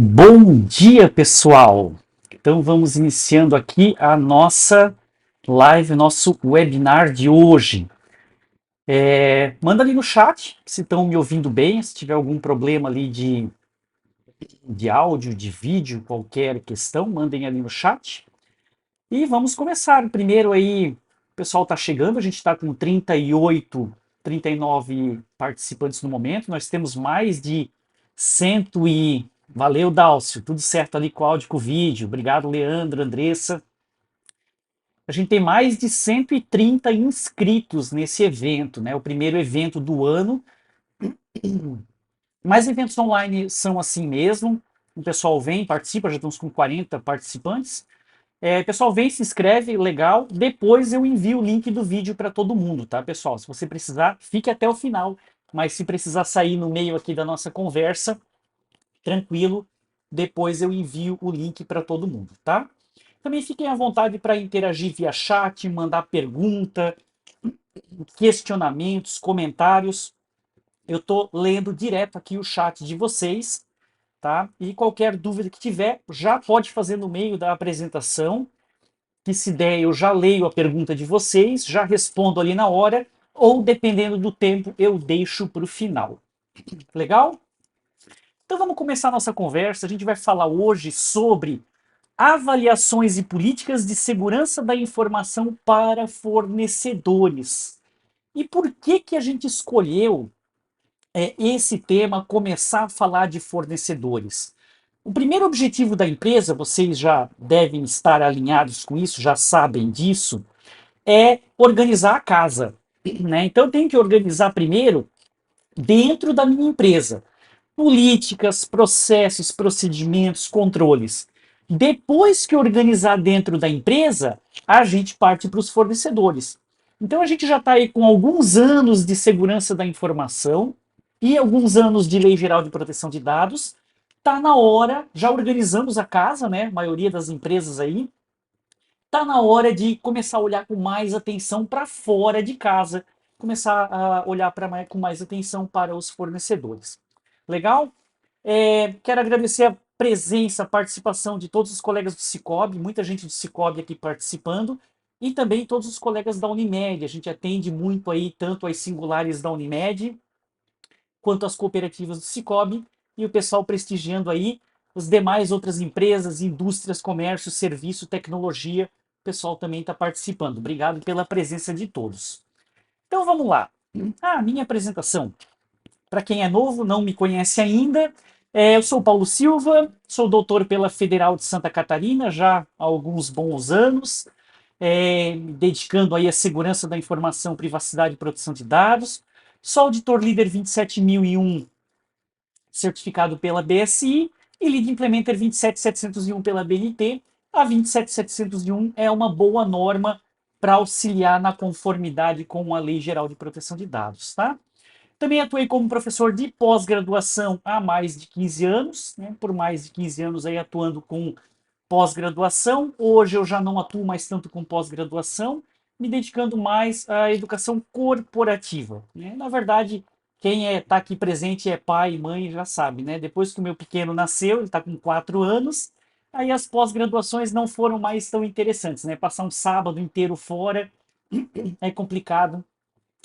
Bom dia, pessoal! Então vamos iniciando aqui a nossa live, nosso webinar de hoje. Manda ali no chat se estão me ouvindo bem, se tiver algum problema ali de áudio, de vídeo, qualquer questão, mandem ali no chat. E vamos começar. Primeiro aí, o pessoal está chegando, a gente está com 38, 39 participantes no momento, nós temos mais de 100 e... Valeu, Dálcio, tudo certo ali com o áudio e com o vídeo. Obrigado, Leandro, Andressa. A gente tem mais de 130 inscritos nesse evento, né? O primeiro evento do ano. Mas eventos online são assim mesmo. O pessoal vem, participa, já estamos com 40 participantes. Pessoal, vem, se inscreve, legal. Depois eu envio o link do vídeo para todo mundo, tá, pessoal? Se você precisar, fique até o final. Mas se precisar sair no meio aqui da nossa conversa, tranquilo. Depois eu envio o link para todo mundo, tá? Também fiquem à vontade para interagir via chat, mandar pergunta, questionamentos, comentários. Eu estou lendo direto aqui o chat de vocês, tá? E qualquer dúvida que tiver, já pode fazer no meio da apresentação, que se der eu já leio a pergunta de vocês, já respondo ali na hora, ou dependendo do tempo eu deixo para o final. Legal? Então vamos começar a nossa conversa. A gente vai falar hoje sobre avaliações e políticas de segurança da informação para fornecedores. E por que que a gente escolheu esse tema, começar a falar de fornecedores? O primeiro objetivo da empresa, vocês já devem estar alinhados com isso, já sabem disso, é organizar a casa, né? Então eu tenho que organizar primeiro dentro da minha empresa políticas, processos, procedimentos, controles. Depois que organizar dentro da empresa, a gente parte para os fornecedores. Então a gente já está aí com alguns anos de segurança da informação e alguns anos de Lei Geral de Proteção de Dados. Está na hora, já organizamos a casa, né? A maioria das empresas aí. Está na hora de começar a olhar com mais atenção para fora de casa, começar a olhar com mais atenção para os fornecedores. Legal? Quero agradecer a presença, a participação de todos os colegas do Cicobi, muita gente do Cicobi aqui participando, e também todos os colegas da Unimed. A gente atende muito aí tanto as singulares da Unimed, quanto as cooperativas do Cicobi, e o pessoal prestigiando aí as demais outras empresas, indústrias, comércio, serviço, tecnologia. O pessoal também está participando. Obrigado pela presença de todos. Então vamos lá. Minha apresentação. Para quem é novo, não me conhece ainda, eu sou Paulo Silva, sou doutor pela Federal de Santa Catarina já há alguns bons anos, me dedicando aí à segurança da informação, privacidade e proteção de dados. Sou auditor líder 27001, certificado pela BSI, e Lead Implementer 27701 pela BNT. A 27701 é uma boa norma para auxiliar na conformidade com a Lei Geral de Proteção de Dados, tá? Também atuei como professor de pós-graduação há mais de 15 anos, né? Por mais de 15 anos aí atuando com pós-graduação. Hoje eu já não atuo mais tanto com pós-graduação, me dedicando mais à educação corporativa, né? Na verdade, quem está aqui presente é pai e mãe, já sabe, né? Depois que o meu pequeno nasceu, ele está com 4 anos, aí as pós-graduações não foram mais tão interessantes, né? Passar um sábado inteiro fora é complicado.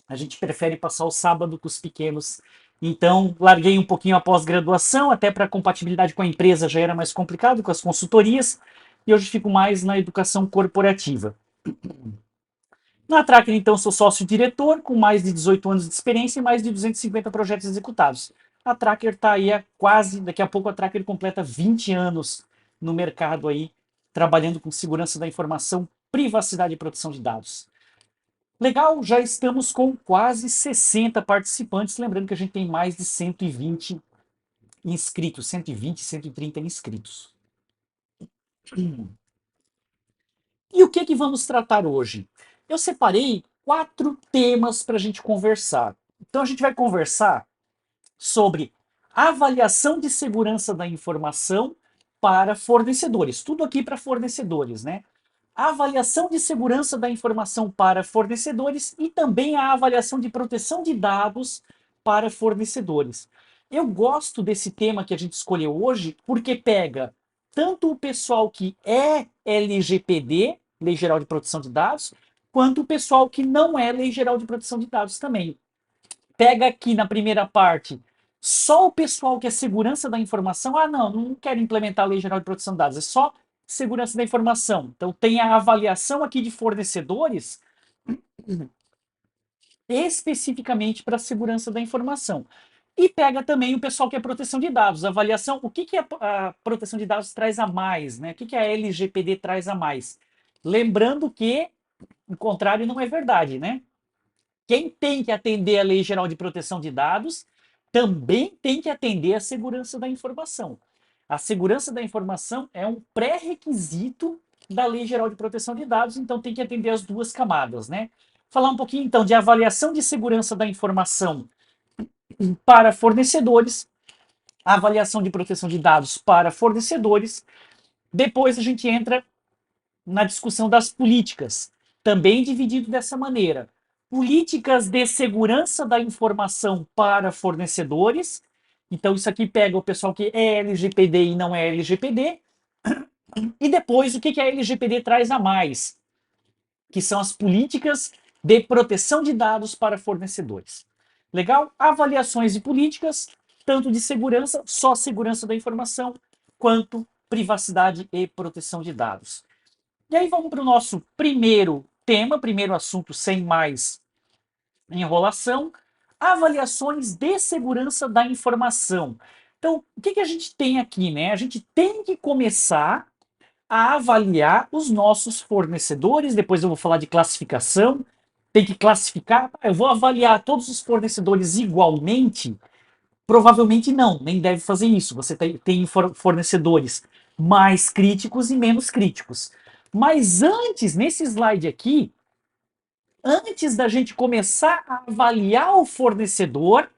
A gente prefere passar o sábado com os pequenos. Então, larguei um pouquinho a pós-graduação, até para compatibilidade com a empresa já era mais complicado, com as consultorias, e hoje fico mais na educação corporativa. Na Tracker, então, sou sócio-diretor, com mais de 18 anos de experiência e mais de 250 projetos executados. A Tracker está aí há quase, daqui a pouco a Tracker completa 20 anos no mercado aí, trabalhando com segurança da informação, privacidade e proteção de dados. Legal, já estamos com quase 60 participantes, lembrando que a gente tem mais de 120 inscritos, 120, 130 inscritos. E o que vamos tratar hoje? Eu separei 4 temas para a gente conversar. Então a gente vai conversar sobre avaliação de segurança da informação para fornecedores. Tudo aqui para fornecedores, né? A avaliação de segurança da informação para fornecedores e também a avaliação de proteção de dados para fornecedores. eu gosto desse tema que a gente escolheu hoje, porque pega tanto o pessoal que é LGPD, Lei Geral de Proteção de Dados, quanto o pessoal que não é Lei Geral de Proteção de Dados também. Pega aqui na primeira parte só o pessoal que é segurança da informação. Ah, não quero implementar a Lei Geral de Proteção de Dados, é só segurança da informação. Então tem a avaliação aqui de fornecedores especificamente para a segurança da informação. E pega também o pessoal que é proteção de dados, avaliação, o que a proteção de dados traz a mais, né? O que a LGPD traz a mais? Lembrando que o contrário não é verdade, né? Quem tem que atender a Lei Geral de Proteção de Dados também tem que atender a segurança da informação. A segurança da informação é um pré-requisito da Lei Geral de Proteção de Dados, então tem que atender as duas camadas, né? Falar um pouquinho então de avaliação de segurança da informação para fornecedores, avaliação de proteção de dados para fornecedores. Depois a gente entra na discussão das políticas, também dividido dessa maneira. Políticas de segurança da informação para fornecedores. Então, isso aqui pega o pessoal que é LGPD e não é LGPD. E depois, o que a LGPD traz a mais? Que são as políticas de proteção de dados para fornecedores. Legal? Avaliações de políticas, tanto de segurança, só segurança da informação, quanto privacidade e proteção de dados. E aí vamos para o nosso primeiro tema, primeiro assunto sem mais enrolação, avaliações de segurança da informação. Então, o que a gente tem aqui, né? A gente tem que começar a avaliar os nossos fornecedores, depois eu vou falar de classificação, tem que classificar, eu vou avaliar todos os fornecedores igualmente? Provavelmente não, nem deve fazer isso. Você tem fornecedores mais críticos e menos críticos. Mas antes, nesse slide aqui, antes da gente começar a avaliar o fornecedor,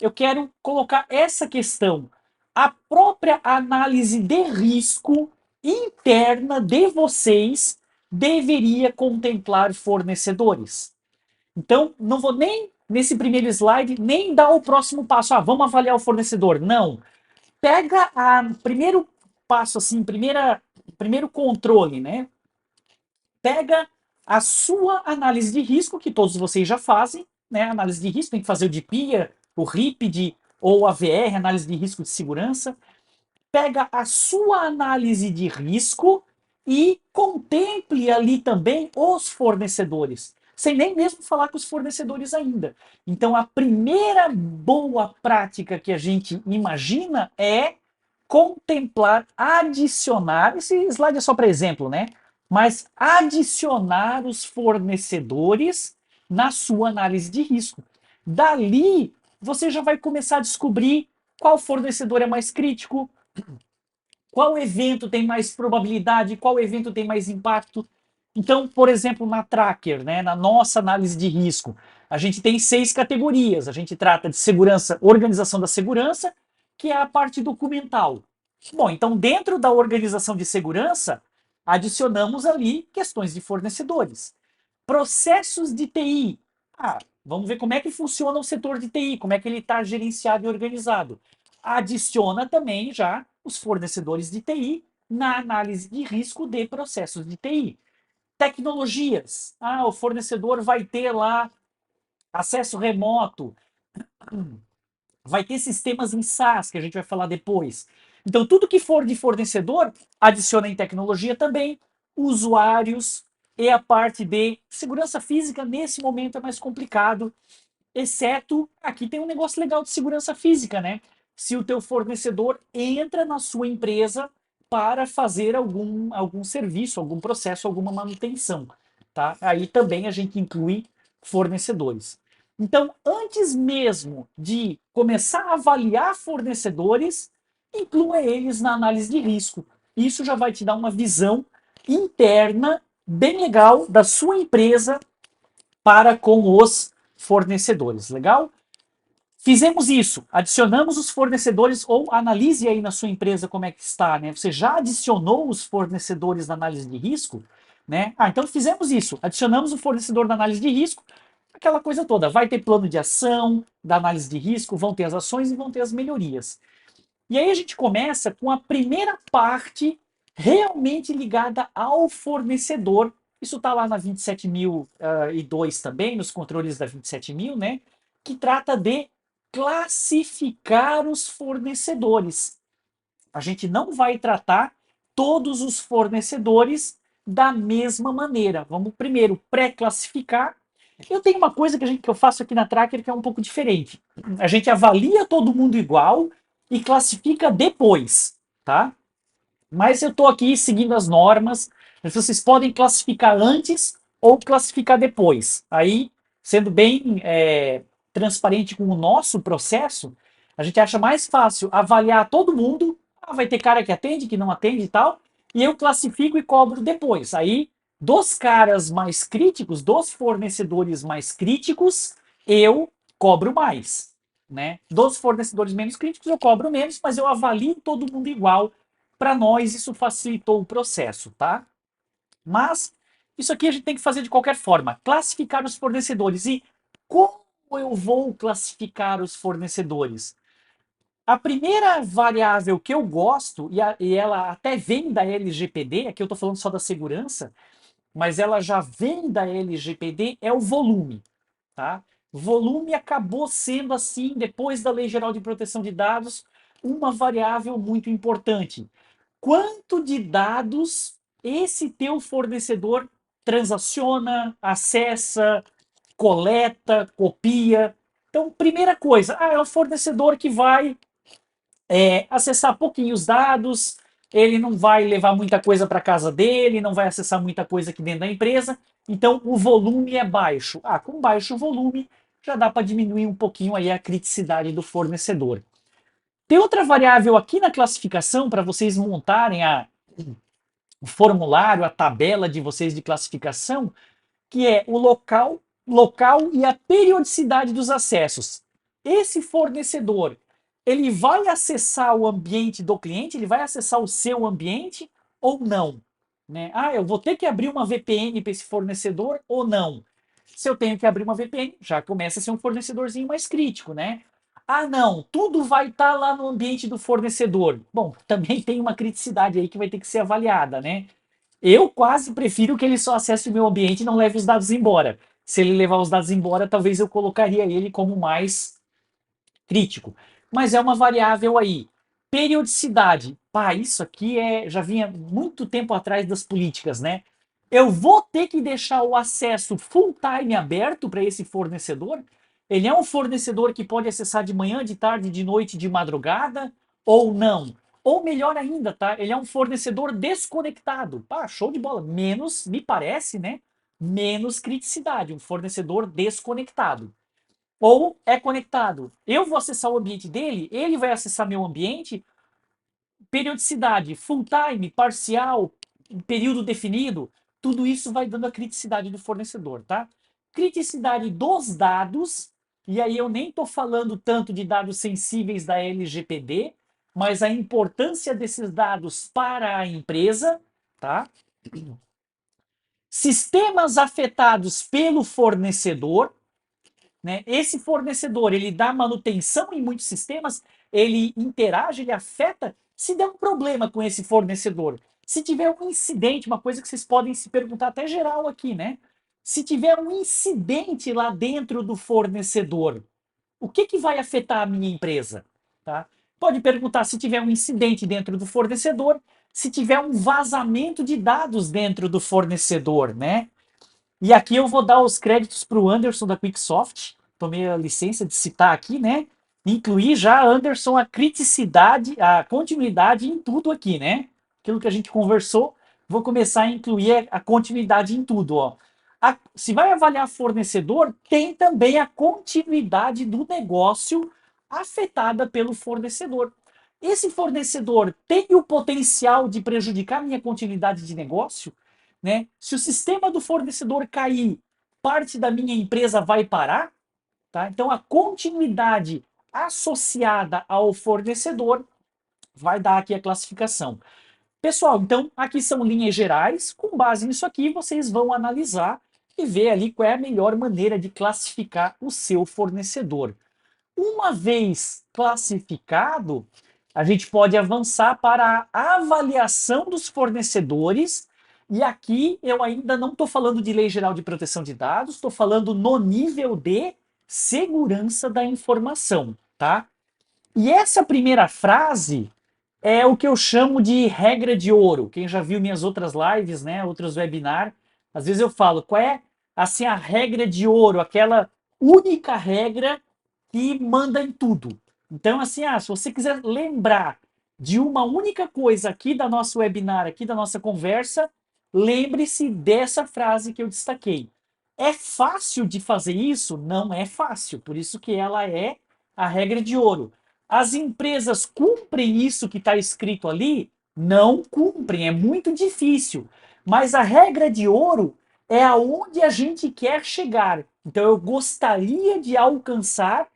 eu quero colocar essa questão. A própria análise de risco interna de vocês deveria contemplar fornecedores. Então, não vou nem, nesse primeiro slide, nem dar o próximo passo. Ah, vamos avaliar o fornecedor. Não. Pega o primeiro passo, assim, primeiro controle, né? Pega a sua análise de risco, que todos vocês já fazem, né? Análise de risco, tem que fazer o DPIA, o RIPD ou a VR, análise de risco de segurança. Pega a sua análise de risco e contemple ali também os fornecedores, sem nem mesmo falar com os fornecedores ainda. Então, a primeira boa prática que a gente imagina é contemplar, adicionar, esse slide é só para exemplo, né? Mas adicionar os fornecedores na sua análise de risco. Dali, você já vai começar a descobrir qual fornecedor é mais crítico, qual evento tem mais probabilidade, qual evento tem mais impacto. Então, por exemplo, na Tracker, né, na nossa análise de risco, a gente tem 6 categorias. A gente trata de segurança, organização da segurança, que é a parte documental. Bom, então dentro da organização de segurança, adicionamos ali questões de fornecedores. Processos de TI. Ah, vamos ver como é que funciona o setor de TI, como é que ele está gerenciado e organizado. Adiciona também já os fornecedores de TI na análise de risco de processos de TI. Tecnologias. Ah, o fornecedor vai ter lá acesso remoto, vai ter sistemas em SaaS, que a gente vai falar depois. Então, tudo que for de fornecedor, adiciona em tecnologia também, usuários e a parte de segurança física, nesse momento é mais complicado, exceto, aqui tem um negócio legal de segurança física, né? Se o teu fornecedor entra na sua empresa para fazer algum serviço, algum processo, alguma manutenção, tá? Aí também a gente inclui fornecedores. Então, antes mesmo de começar a avaliar fornecedores, inclua eles na análise de risco. Isso já vai te dar uma visão interna bem legal da sua empresa para com os fornecedores. Legal? Fizemos isso, adicionamos os fornecedores, ou analise aí na sua empresa como é que está, né? Você já adicionou os fornecedores na análise de risco, né? Ah, então fizemos isso, adicionamos o fornecedor na análise de risco. aquela coisa toda. Vai ter plano de ação, da análise de risco, vão ter as ações e vão ter as melhorias. E aí a gente começa com a primeira parte realmente ligada ao fornecedor. Isso está lá na 27002 também, nos controles da 27000, né? Que trata de classificar os fornecedores. A gente não vai tratar todos os fornecedores da mesma maneira. Vamos primeiro pré-classificar. Eu tenho uma coisa que eu faço aqui na Tracker que é um pouco diferente. A gente avalia todo mundo igual e classifica depois, tá? Mas eu estou aqui seguindo as normas. Vocês podem classificar antes ou classificar depois. Aí, sendo bem transparente com o nosso processo, a gente acha mais fácil avaliar todo mundo. Ah, vai ter cara que atende, que não atende e tal. E eu classifico e cobro depois. Aí, dos caras mais críticos, dos fornecedores mais críticos, eu cobro mais. Né? Dos fornecedores menos críticos, eu cobro menos, mas eu avalio todo mundo igual. Para nós, isso facilitou o processo, tá? Mas isso aqui a gente tem que fazer de qualquer forma. Classificar os fornecedores. E como eu vou classificar os fornecedores? A primeira variável que eu gosto, e ela até vem da LGPD, aqui eu estou falando só da segurança, mas ela já vem da LGPD, é o volume. Tá? Volume acabou sendo, assim, depois da Lei Geral de Proteção de Dados, uma variável muito importante. Quanto de dados esse teu fornecedor transaciona, acessa, coleta, copia? Então, primeira coisa, é um fornecedor que vai acessar pouquinho os dados, ele não vai levar muita coisa para casa dele, não vai acessar muita coisa aqui dentro da empresa, então o volume é baixo. Com baixo volume já dá para diminuir um pouquinho aí a criticidade do fornecedor. Tem outra variável aqui na classificação para vocês montarem o formulário, a tabela de vocês de classificação, que é o local e a periodicidade dos acessos. Esse fornecedor, ele vai acessar o ambiente do cliente, ele vai acessar o seu ambiente ou não? Né? Eu vou ter que abrir uma VPN para esse fornecedor ou não? Se eu tenho que abrir uma VPN, já começa a ser um fornecedorzinho mais crítico, né? Não, tudo vai estar lá no ambiente do fornecedor. Bom, também tem uma criticidade aí que vai ter que ser avaliada, né? Eu quase prefiro que ele só acesse o meu ambiente e não leve os dados embora. Se ele levar os dados embora, talvez eu colocaria ele como mais crítico. Mas é uma variável aí. Periodicidade. Isso aqui já vinha muito tempo atrás das políticas, né? Eu vou ter que deixar o acesso full time aberto para esse fornecedor? Ele é um fornecedor que pode acessar de manhã, de tarde, de noite, de madrugada ou não? Ou melhor ainda, tá? Ele é um fornecedor desconectado. Show de bola. Menos, me parece, né? Menos criticidade. Um fornecedor desconectado. Ou é conectado. Eu vou acessar o ambiente dele, ele vai acessar meu ambiente, periodicidade, full time, parcial, período definido, tudo isso vai dando a criticidade do fornecedor, tá? Criticidade dos dados, e aí eu nem estou falando tanto de dados sensíveis da LGPD, mas a importância desses dados para a empresa, tá? Sistemas afetados pelo fornecedor, né? Esse fornecedor, ele dá manutenção em muitos sistemas, ele interage, ele afeta. Se der um problema com esse fornecedor, se tiver um incidente, uma coisa que vocês podem se perguntar até geral aqui, né? Se tiver um incidente lá dentro do fornecedor, o que vai afetar a minha empresa? Tá? Pode perguntar se tiver um incidente dentro do fornecedor, se tiver um vazamento de dados dentro do fornecedor, né? E aqui eu vou dar os créditos para o Anderson da Quicksoft. Tomei a licença de citar aqui, né? Incluir já, Anderson, a criticidade, a continuidade em tudo aqui, né? Aquilo que a gente conversou, vou começar a incluir a continuidade em tudo, ó. Se vai avaliar fornecedor, tem também a continuidade do negócio afetada pelo fornecedor. Esse fornecedor tem o potencial de prejudicar minha continuidade de negócio? Né? Se o sistema do fornecedor cair, parte da minha empresa vai parar, tá? Então a continuidade associada ao fornecedor vai dar aqui a classificação. Pessoal, então aqui são linhas gerais. Com base nisso aqui, vocês vão analisar e ver ali qual é a melhor maneira de classificar o seu fornecedor. Uma vez classificado, a gente pode avançar para a avaliação dos fornecedores. E aqui eu ainda não estou falando de Lei Geral de Proteção de Dados, estou falando no nível de segurança da informação, tá? E essa primeira frase é o que eu chamo de regra de ouro. Quem já viu minhas outras lives, né, outros webinars, às vezes eu falo, qual é assim a regra de ouro, aquela única regra que manda em tudo. Então, assim, se você quiser lembrar de uma única coisa aqui da nossa webinar, aqui da nossa conversa, lembre-se dessa frase que eu destaquei. É fácil de fazer isso? Não é fácil, por isso que ela é a regra de ouro. As empresas cumprem isso que está escrito ali? Não cumprem, é muito difícil. Mas a regra de ouro é aonde a gente quer chegar. Então eu gostaria de alcançar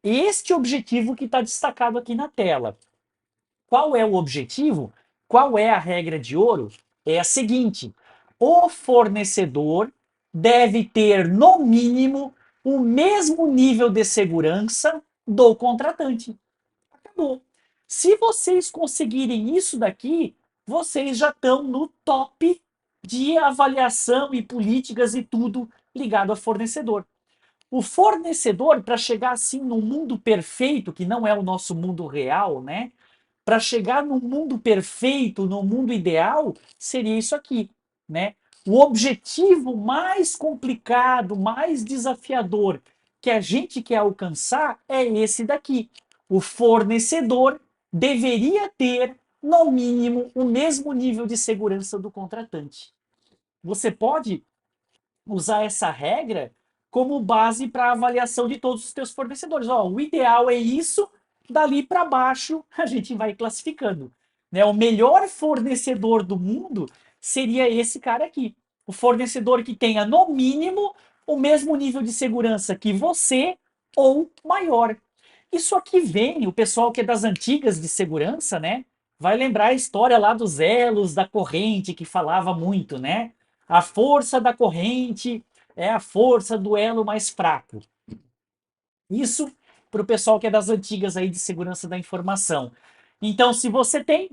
este objetivo que está destacado aqui na tela. Qual é o objetivo? Qual é a regra de ouro? É a seguinte: o fornecedor deve ter, no mínimo, o mesmo nível de segurança do contratante. Acabou. Se vocês conseguirem isso daqui, vocês já estão no top de avaliação e políticas e tudo ligado a fornecedor. O fornecedor, para chegar assim no mundo perfeito, que não é o nosso mundo real, né? Para chegar no mundo perfeito, no mundo ideal, seria isso aqui, né? O objetivo mais complicado, mais desafiador que a gente quer alcançar é esse daqui. O fornecedor deveria ter, no mínimo, o mesmo nível de segurança do contratante. Você pode usar essa regra como base para a avaliação de todos os teus fornecedores. Ó, o ideal é isso, dali para baixo a gente vai classificando. Né? O melhor fornecedor do mundo seria esse cara aqui. O fornecedor que tenha, no mínimo, o mesmo nível de segurança que você ou maior. Isso aqui vem, o pessoal que é das antigas de segurança, né? Vai lembrar a história lá dos elos da corrente que falava muito, né? A força da corrente é a força do elo mais fraco. Isso para o pessoal que é das antigas aí de segurança da informação. Então, se você tem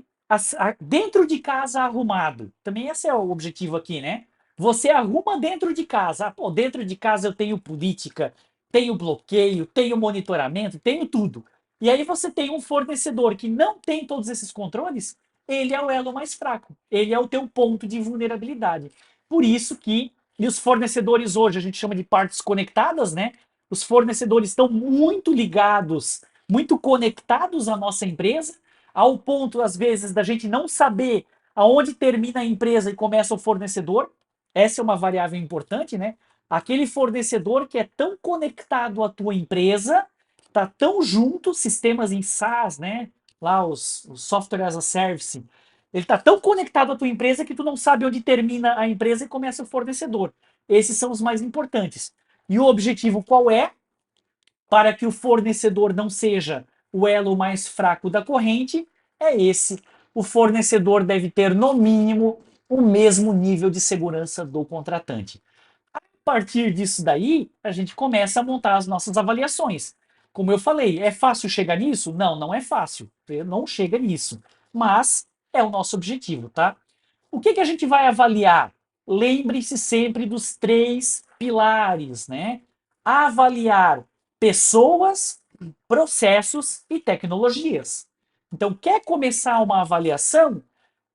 dentro de casa arrumado, também esse é o objetivo aqui, né? Você arruma dentro de casa. Pô, dentro de casa eu tenho política, tenho bloqueio, tenho monitoramento, tenho tudo. E aí você tem um fornecedor que não tem todos esses controles, ele é o elo mais fraco. Ele é o teu ponto de vulnerabilidade. Por isso que e os fornecedores hoje a gente chama de partes conectadas, né? Os fornecedores estão muito ligados, muito conectados à nossa empresa, ao ponto, às vezes, da gente não saber aonde termina a empresa e começa o fornecedor. Essa é uma variável importante, né? Aquele fornecedor que é tão conectado à tua empresa, tá tão junto, sistemas em SaaS, né? Lá os software as a service. Ele tá tão conectado à tua empresa que tu não sabe onde termina a empresa e começa o fornecedor. Esses são os mais importantes. E o objetivo qual é? Para que o fornecedor não seja o elo mais fraco da corrente, é esse. O fornecedor deve ter, no mínimo, o mesmo nível de segurança do contratante. A partir disso daí, a gente começa a montar as nossas avaliações. Como eu falei, é fácil chegar nisso? Não, não é fácil. Não chega nisso. Mas é o nosso objetivo, tá? O que a gente vai avaliar? Lembre-se sempre dos três pilares, né? Avaliar pessoas, processos e tecnologias. Então, quer começar uma avaliação?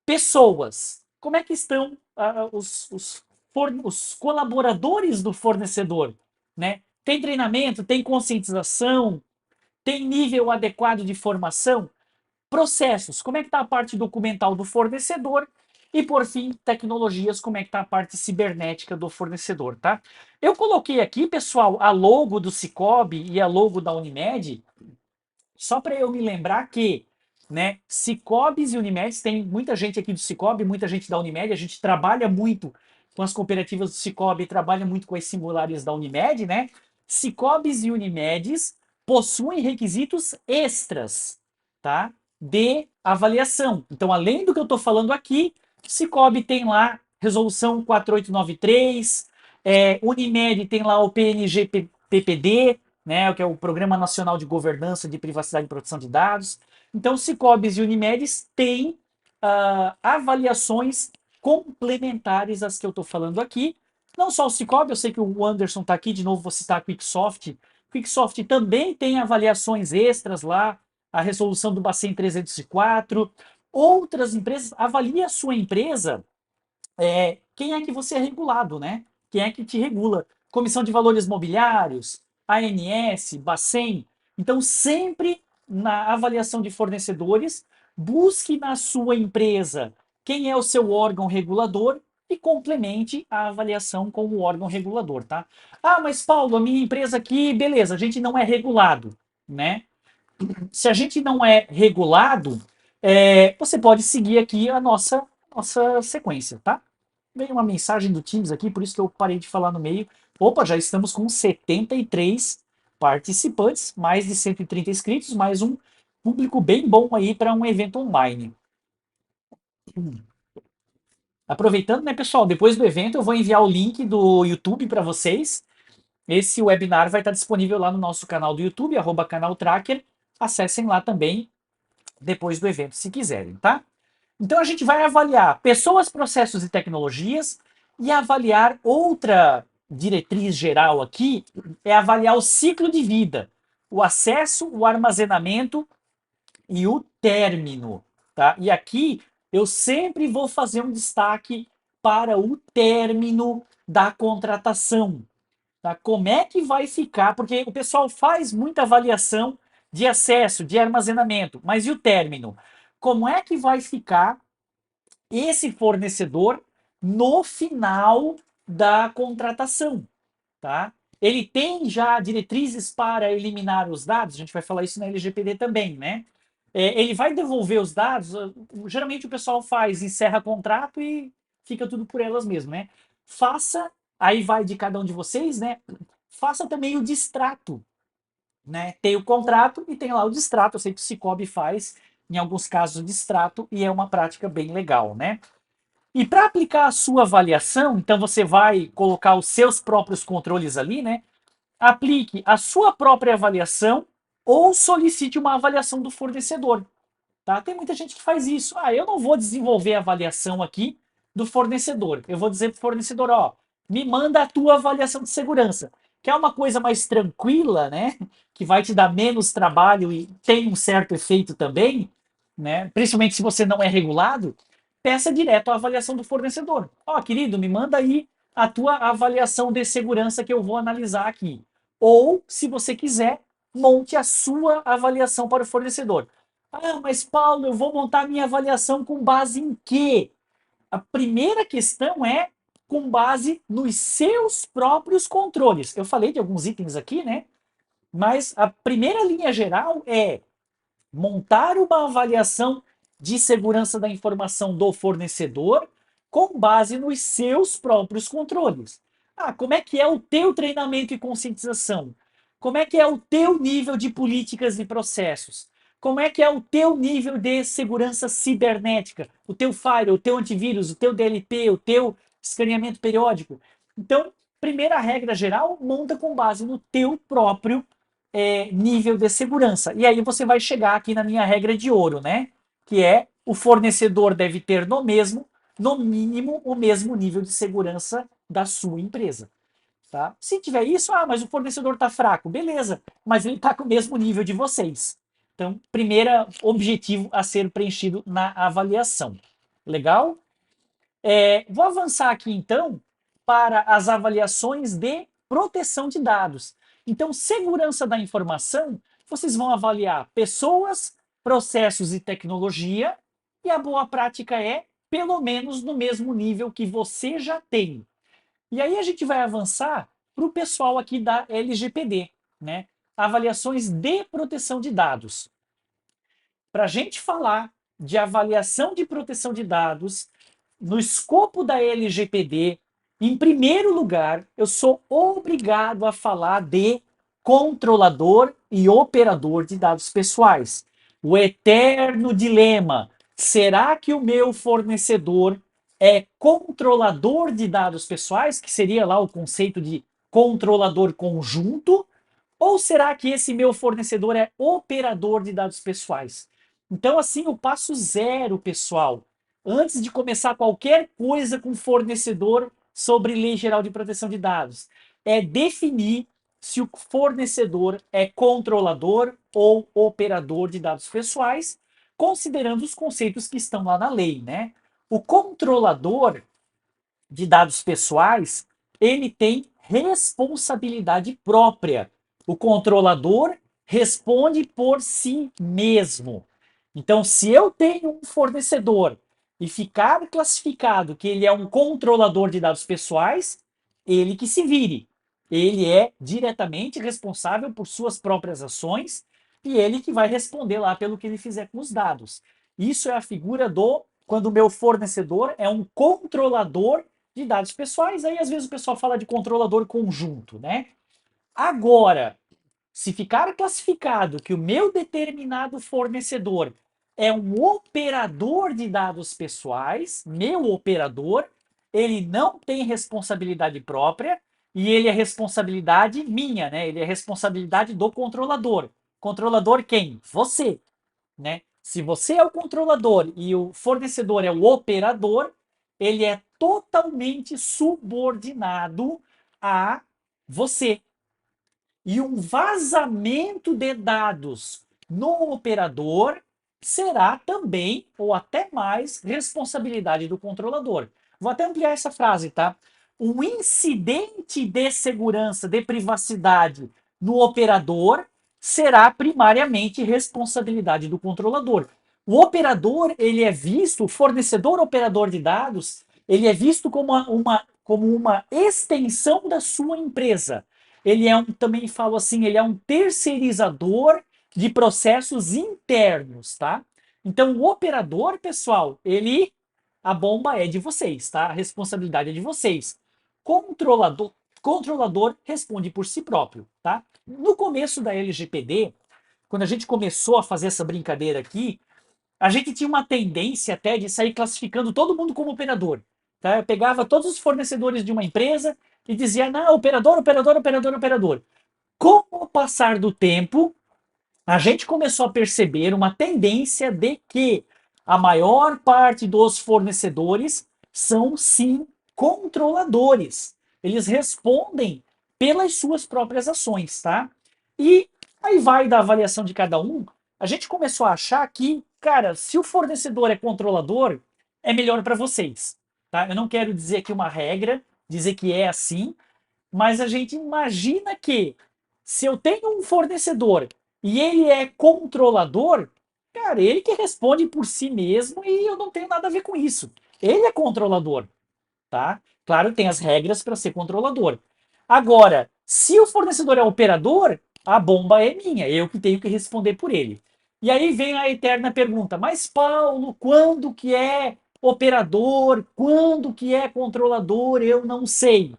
Pessoas. Como é que estão os colaboradores do fornecedor? Né? Tem treinamento, tem conscientização, tem nível adequado de formação? Processos, como é que está a parte documental do fornecedor? E, por fim, tecnologias, como é que está a parte cibernética do fornecedor, tá? Eu coloquei aqui, pessoal, a logo do Cicobi e a logo da Unimed, só para eu me lembrar que, né, Sicobis e Unimedes, tem muita gente aqui do Cicobi, muita gente da Unimed, a gente trabalha muito com as cooperativas do Cicobi, trabalha muito com as singulares da Unimed, né? Sicobis e Unimedes possuem requisitos extras, tá? De avaliação. Então, além do que eu estou falando aqui, Cicobi tem lá resolução 4893, Unimed tem lá o PNG-PPD, né, que é o Programa Nacional de Governança de Privacidade e Proteção de Dados. Então, Sicobis e Unimedes têm avaliações complementares às que eu estou falando aqui. Não só o Cicobi, eu sei que o Anderson está aqui, de novo vou citar a Quicksoft. Quicksoft também tem avaliações extras lá, a resolução do Bacen 304. Outras empresas, avalie a sua empresa, quem é que você é regulado, né? Quem é que te regula? Comissão de Valores Mobiliários, ANS, Bacen. Então, sempre na avaliação de fornecedores, busque na sua empresa quem é o seu órgão regulador e complemente a avaliação com o órgão regulador, tá? Ah, mas Paulo, a minha empresa aqui, beleza, a gente não é regulado, né? Se a gente não é regulado, você pode seguir aqui a nossa sequência, tá? Veio uma mensagem do Teams aqui, por isso que eu parei de falar no meio. Opa, já estamos com 73 participantes, mais de 130 inscritos, mais um público bem bom aí para um evento online. Aproveitando, né, pessoal, depois do evento eu vou enviar o link do YouTube para vocês. Esse webinar vai estar disponível lá no nosso canal do YouTube, @canal Tracker. Acessem lá também depois do evento, se quiserem, tá? Então a gente vai avaliar pessoas, processos e tecnologias e avaliar outra diretriz geral aqui é avaliar o ciclo de vida, o acesso, o armazenamento e o término, tá? E aqui eu sempre vou fazer um destaque para o término da contratação, tá? Como é que vai ficar? Porque o pessoal faz muita avaliação de acesso, de armazenamento, mas e o término? Como é que vai ficar esse fornecedor no final da contratação, tá? Ele tem já diretrizes para eliminar os dados, a gente vai falar isso na LGPD também, né? Ele vai devolver os dados, geralmente o pessoal faz, encerra contrato e fica tudo por elas mesmo, né? Faça, aí vai de cada um de vocês, né? Faça também o distrato, né? Tem o contrato e tem lá o distrato, eu sei que o Cicobi faz, em alguns casos, o distrato, e é uma prática bem legal, né? E para aplicar a sua avaliação, então você vai colocar os seus próprios controles ali, né? Aplique a sua própria avaliação ou solicite uma avaliação do fornecedor. Tá? Tem muita gente que faz isso. Ah, eu não vou desenvolver a avaliação aqui do fornecedor. Eu vou dizer para o fornecedor, ó, me manda a tua avaliação de segurança. Que é uma coisa mais tranquila, né? Que vai te dar menos trabalho e tem um certo efeito também, né? Principalmente se você não é regulado, peça direto a avaliação do fornecedor. Ó, querido, me manda aí a tua avaliação de segurança que eu vou analisar aqui. Ou, se você quiser, monte a sua avaliação para o fornecedor. Ah, mas Paulo, eu vou montar minha avaliação com base em quê? A primeira questão é com base nos seus próprios controles. Eu falei de alguns itens aqui, né? Mas a primeira linha geral é montar uma avaliação de segurança da informação do fornecedor com base nos seus próprios controles. Ah, como é que é o teu treinamento e conscientização? Como é que é o teu nível de políticas e processos? Como é que é o teu nível de segurança cibernética? O teu firewall, o teu antivírus, o teu DLP, o teu escaneamento periódico? Então, primeira regra geral, monta com base no teu próprio nível de segurança. E aí você vai chegar aqui na minha regra de ouro, né? Que é o fornecedor deve ter no mínimo, o mesmo nível de segurança da sua empresa. Tá? Se tiver isso, ah, mas o fornecedor está fraco, beleza, mas ele está com o mesmo nível de vocês. Então, primeiro objetivo a ser preenchido na avaliação. Legal? Vou avançar aqui então para as avaliações de proteção de dados. Então, segurança da informação, vocês vão avaliar pessoas, processos e tecnologia, e a boa prática é pelo menos no mesmo nível que você já tem. E aí a gente vai avançar para o pessoal aqui da LGPD, né? Avaliações de proteção de dados. Para a gente falar de avaliação de proteção de dados, no escopo da LGPD, em primeiro lugar, eu sou obrigado a falar de controlador e operador de dados pessoais. O eterno dilema: será que o meu fornecedor é controlador de dados pessoais, que seria lá o conceito de controlador conjunto, ou será que esse meu fornecedor é operador de dados pessoais? Então, assim, o passo zero, pessoal, antes de começar qualquer coisa com fornecedor sobre Lei Geral de Proteção de Dados, é definir se o fornecedor é controlador ou operador de dados pessoais, considerando os conceitos que estão lá na lei, né? O controlador de dados pessoais, ele tem responsabilidade própria. O controlador responde por si mesmo. Então, se eu tenho um fornecedor e ficar classificado que ele é um controlador de dados pessoais, ele que se vire. Ele é diretamente responsável por suas próprias ações e ele que vai responder lá pelo que ele fizer com os dados. Isso é a figura do quando o meu fornecedor é um controlador de dados pessoais. Aí às vezes o pessoal fala de controlador conjunto, né? Agora, se ficar classificado que o meu determinado fornecedor é um operador de dados pessoais, meu operador, ele não tem responsabilidade própria e ele é responsabilidade minha, né? Ele é responsabilidade do controlador. Controlador quem? Você, né? Se você é o controlador e o fornecedor é o operador, ele é totalmente subordinado a você. E um vazamento de dados no operador será também, ou até mais, responsabilidade do controlador. Vou até ampliar essa frase, tá? Um incidente de segurança, de privacidade no operador será primariamente responsabilidade do controlador. O operador, ele é visto, o fornecedor operador de dados, ele é visto como uma extensão da sua empresa. Ele é também falo assim, ele é um terceirizador de processos internos, tá? Então, o operador, pessoal, a bomba é de vocês, tá? A responsabilidade é de vocês. Controlador, controlador responde por si próprio, tá? No começo da LGPD, quando a gente começou a fazer essa brincadeira aqui, a gente tinha uma tendência até de sair classificando todo mundo como operador. Tá? Eu pegava todos os fornecedores de uma empresa e dizia, não, operador, operador, operador, operador. Com o passar do tempo, a gente começou a perceber uma tendência de que a maior parte dos fornecedores são sim controladores. Eles respondem pelas suas próprias ações, tá? E aí vai da avaliação de cada um. A gente começou a achar que, cara, se o fornecedor é controlador, é melhor para vocês, tá? Eu não quero dizer aqui uma regra, dizer que é assim, mas a gente imagina que se eu tenho um fornecedor e ele é controlador, cara, ele que responde por si mesmo e eu não tenho nada a ver com isso. Ele é controlador, tá? Claro, tem as regras para ser controlador. Agora, se o fornecedor é operador, a bomba é minha, eu que tenho que responder por ele. E aí vem a eterna pergunta: mas Paulo, quando que é operador? Quando que é controlador? Eu não sei.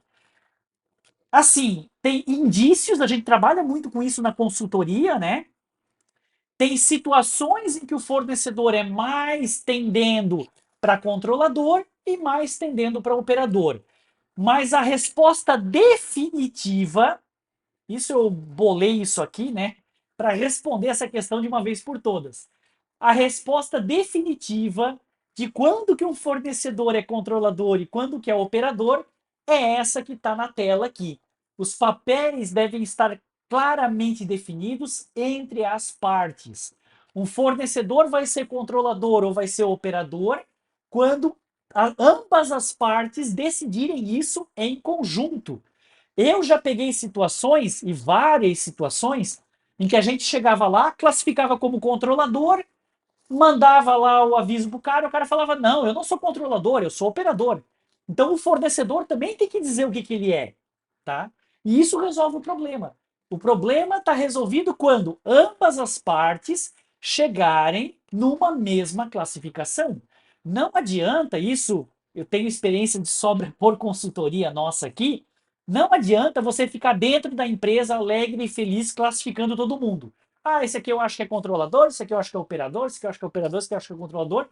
Assim, tem indícios, a gente trabalha muito com isso na consultoria, né? Tem situações em que o fornecedor é mais tendendo para controlador e mais tendendo para operador. Mas a resposta definitiva, isso eu bolei isso aqui, né? Para responder essa questão de uma vez por todas. A resposta definitiva de quando que um fornecedor é controlador e quando que é operador é essa que está na tela aqui. Os papéis devem estar claramente definidos entre as partes. Um fornecedor vai ser controlador ou vai ser operador quando ambas as partes decidirem isso em conjunto. Eu já peguei situações, e várias situações, em que a gente chegava lá, classificava como controlador, mandava lá o aviso pro cara, o cara falava, não, eu não sou controlador, eu sou operador. Então o fornecedor também tem que dizer o que ele é, tá? E isso resolve o problema. O problema está resolvido quando ambas as partes chegarem numa mesma classificação. Não adianta isso, eu tenho experiência de sobra por consultoria nossa aqui, não adianta você ficar dentro da empresa alegre e feliz classificando todo mundo. Ah, esse aqui eu acho que é controlador, esse aqui eu acho que é operador, esse aqui eu acho que é operador, esse aqui eu acho que é controlador.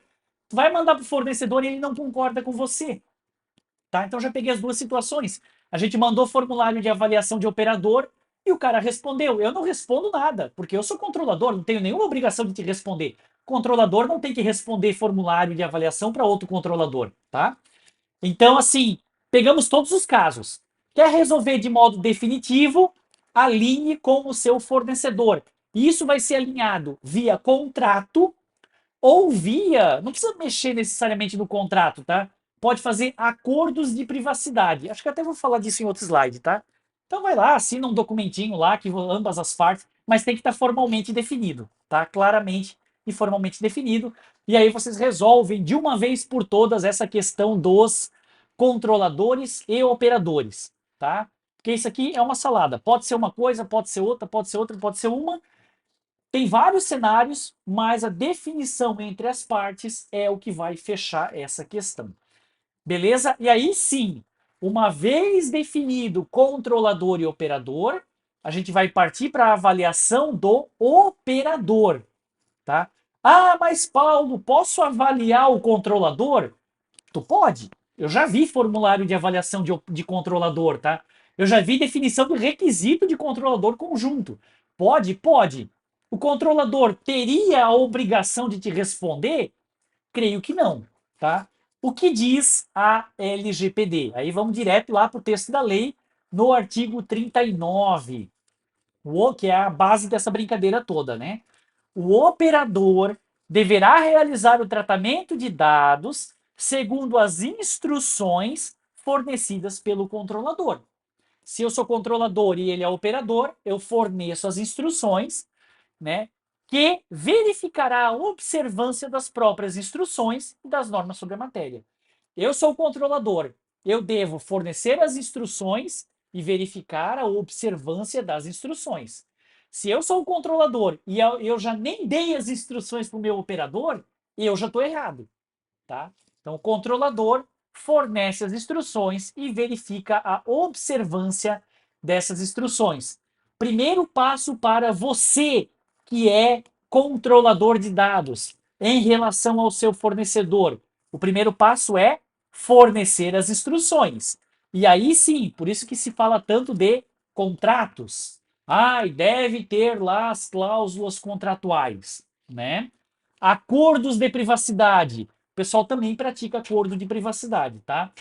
Tu vai mandar para o fornecedor e ele não concorda com você. Tá? Então já peguei as duas situações. A gente mandou formulário de avaliação de operador e o cara respondeu. Eu não respondo nada, porque eu sou controlador, não tenho nenhuma obrigação de te responder. Controlador não tem que responder formulário de avaliação para outro controlador, tá? Então, assim, pegamos todos os casos. Quer resolver de modo definitivo? Alinhe com o seu fornecedor. Isso vai ser alinhado via contrato ou via, não precisa mexer necessariamente no contrato, tá? Pode fazer acordos de privacidade. Acho que até vou falar disso em outro slide, tá? Então vai lá, assina um documentinho lá que ambas as partes, mas tem que estar formalmente definido, tá? Claramente e formalmente definido. E aí vocês resolvem de uma vez por todas essa questão dos controladores e operadores, tá? Porque isso aqui é uma salada. Pode ser uma coisa, pode ser outra, pode ser outra, pode ser uma. Tem vários cenários, mas a definição entre as partes é o que vai fechar essa questão. Beleza? E aí sim, uma vez definido controlador e operador, a gente vai partir para a avaliação do operador, tá? Ah, mas Paulo, posso avaliar o controlador? Tu pode. Eu já vi formulário de avaliação de controlador, tá? Eu já vi definição de requisito de controlador conjunto. Pode? Pode. O controlador teria a obrigação de te responder? Creio que não, tá? O que diz a LGPD? Aí vamos direto lá para o texto da lei, no artigo 39, que é a base dessa brincadeira toda, né? O operador deverá realizar o tratamento de dados segundo as instruções fornecidas pelo controlador. Se eu sou controlador e ele é operador, eu forneço as instruções, né, que verificará a observância das próprias instruções e das normas sobre a matéria. Eu sou o controlador, eu devo fornecer as instruções e verificar a observância das instruções. Se eu sou o controlador e eu já nem dei as instruções para o meu operador, eu já estou errado, tá? Então, o controlador fornece as instruções e verifica a observância dessas instruções. Primeiro passo para você, que é controlador de dados, em relação ao seu fornecedor. O primeiro passo é fornecer as instruções. E aí sim, por isso que se fala tanto de contratos. E deve ter lá as cláusulas contratuais, né? Acordos de privacidade. O pessoal também pratica acordo de privacidade, tá?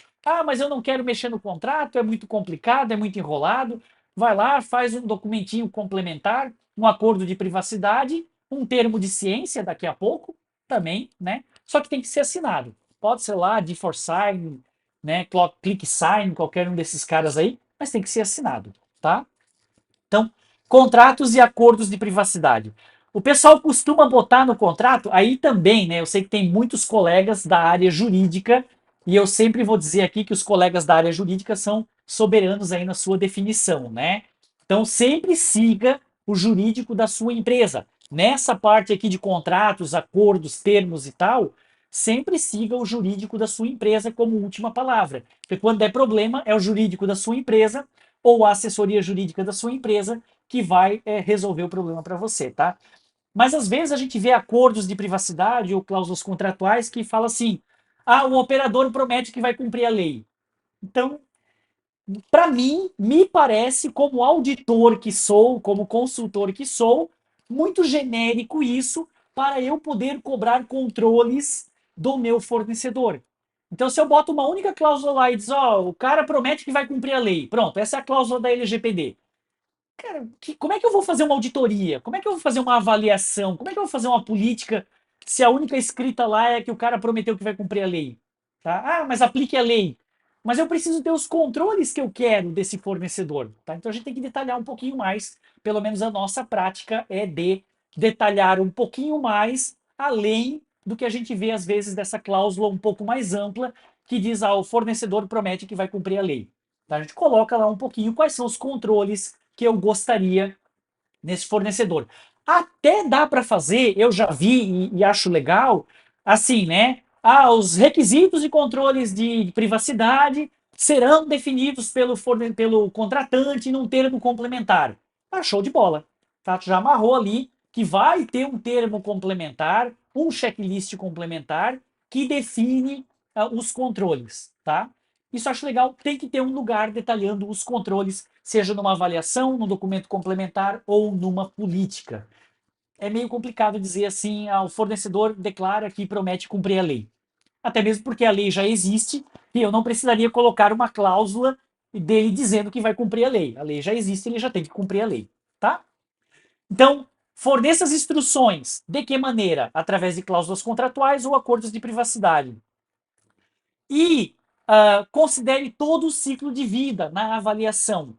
Mas eu não quero mexer no contrato, é muito complicado, é muito enrolado. Vai lá, faz um documentinho complementar, um acordo de privacidade, um termo de ciência daqui a pouco, também, né? Só que tem que ser assinado. Pode ser lá, D4Sign, né? ClickSign, qualquer um desses caras aí, mas tem que ser assinado, tá? Então, contratos e acordos de privacidade. O pessoal costuma botar no contrato, aí também, né? Eu sei que tem muitos colegas da área jurídica, e eu sempre vou dizer aqui que os colegas da área jurídica são soberanos aí na sua definição, né? Então, sempre siga o jurídico da sua empresa. Nessa parte aqui de contratos, acordos, termos e tal, sempre siga o jurídico da sua empresa como última palavra. Porque quando der problema, é o jurídico da sua empresa ou a assessoria jurídica da sua empresa que vai resolver o problema para você, tá? Mas às vezes a gente vê acordos de privacidade ou cláusulas contratuais que fala assim: o operador promete que vai cumprir a lei. Então, para mim, me parece, como auditor que sou, como consultor que sou, muito genérico isso para eu poder cobrar controles do meu fornecedor. Então, se eu boto uma única cláusula lá e diz, o cara promete que vai cumprir a lei, pronto, essa é a cláusula da LGPD. Cara, como é que eu vou fazer uma auditoria? Como é que eu vou fazer uma avaliação? Como é que eu vou fazer uma política se a única escrita lá é que o cara prometeu que vai cumprir a lei? Tá? Mas aplique a lei. Mas eu preciso ter os controles que eu quero desse fornecedor. Tá? Então a gente tem que detalhar um pouquinho mais. Pelo menos a nossa prática é de detalhar um pouquinho mais, além do que a gente vê às vezes dessa cláusula um pouco mais ampla que diz o fornecedor promete que vai cumprir a lei. Tá? A gente coloca lá um pouquinho quais são os controles que eu gostaria nesse fornecedor. Até dá para fazer, eu já vi e acho legal, assim, né? Os requisitos e controles de privacidade serão definidos pelo contratante num termo complementar. Show de bola. Tá? Já amarrou ali que vai ter um termo complementar, um checklist complementar, que define os controles, tá? Isso eu acho legal, tem que ter um lugar detalhando os controles, seja numa avaliação, num documento complementar ou numa política. É meio complicado dizer assim, o fornecedor declara que promete cumprir a lei. Até mesmo porque a lei já existe e eu não precisaria colocar uma cláusula dele dizendo que vai cumprir a lei. A lei já existe, ele já tem que cumprir a lei, tá? Então, forneça as instruções. De que maneira? Através de cláusulas contratuais ou acordos de privacidade. E considere todo o ciclo de vida na avaliação.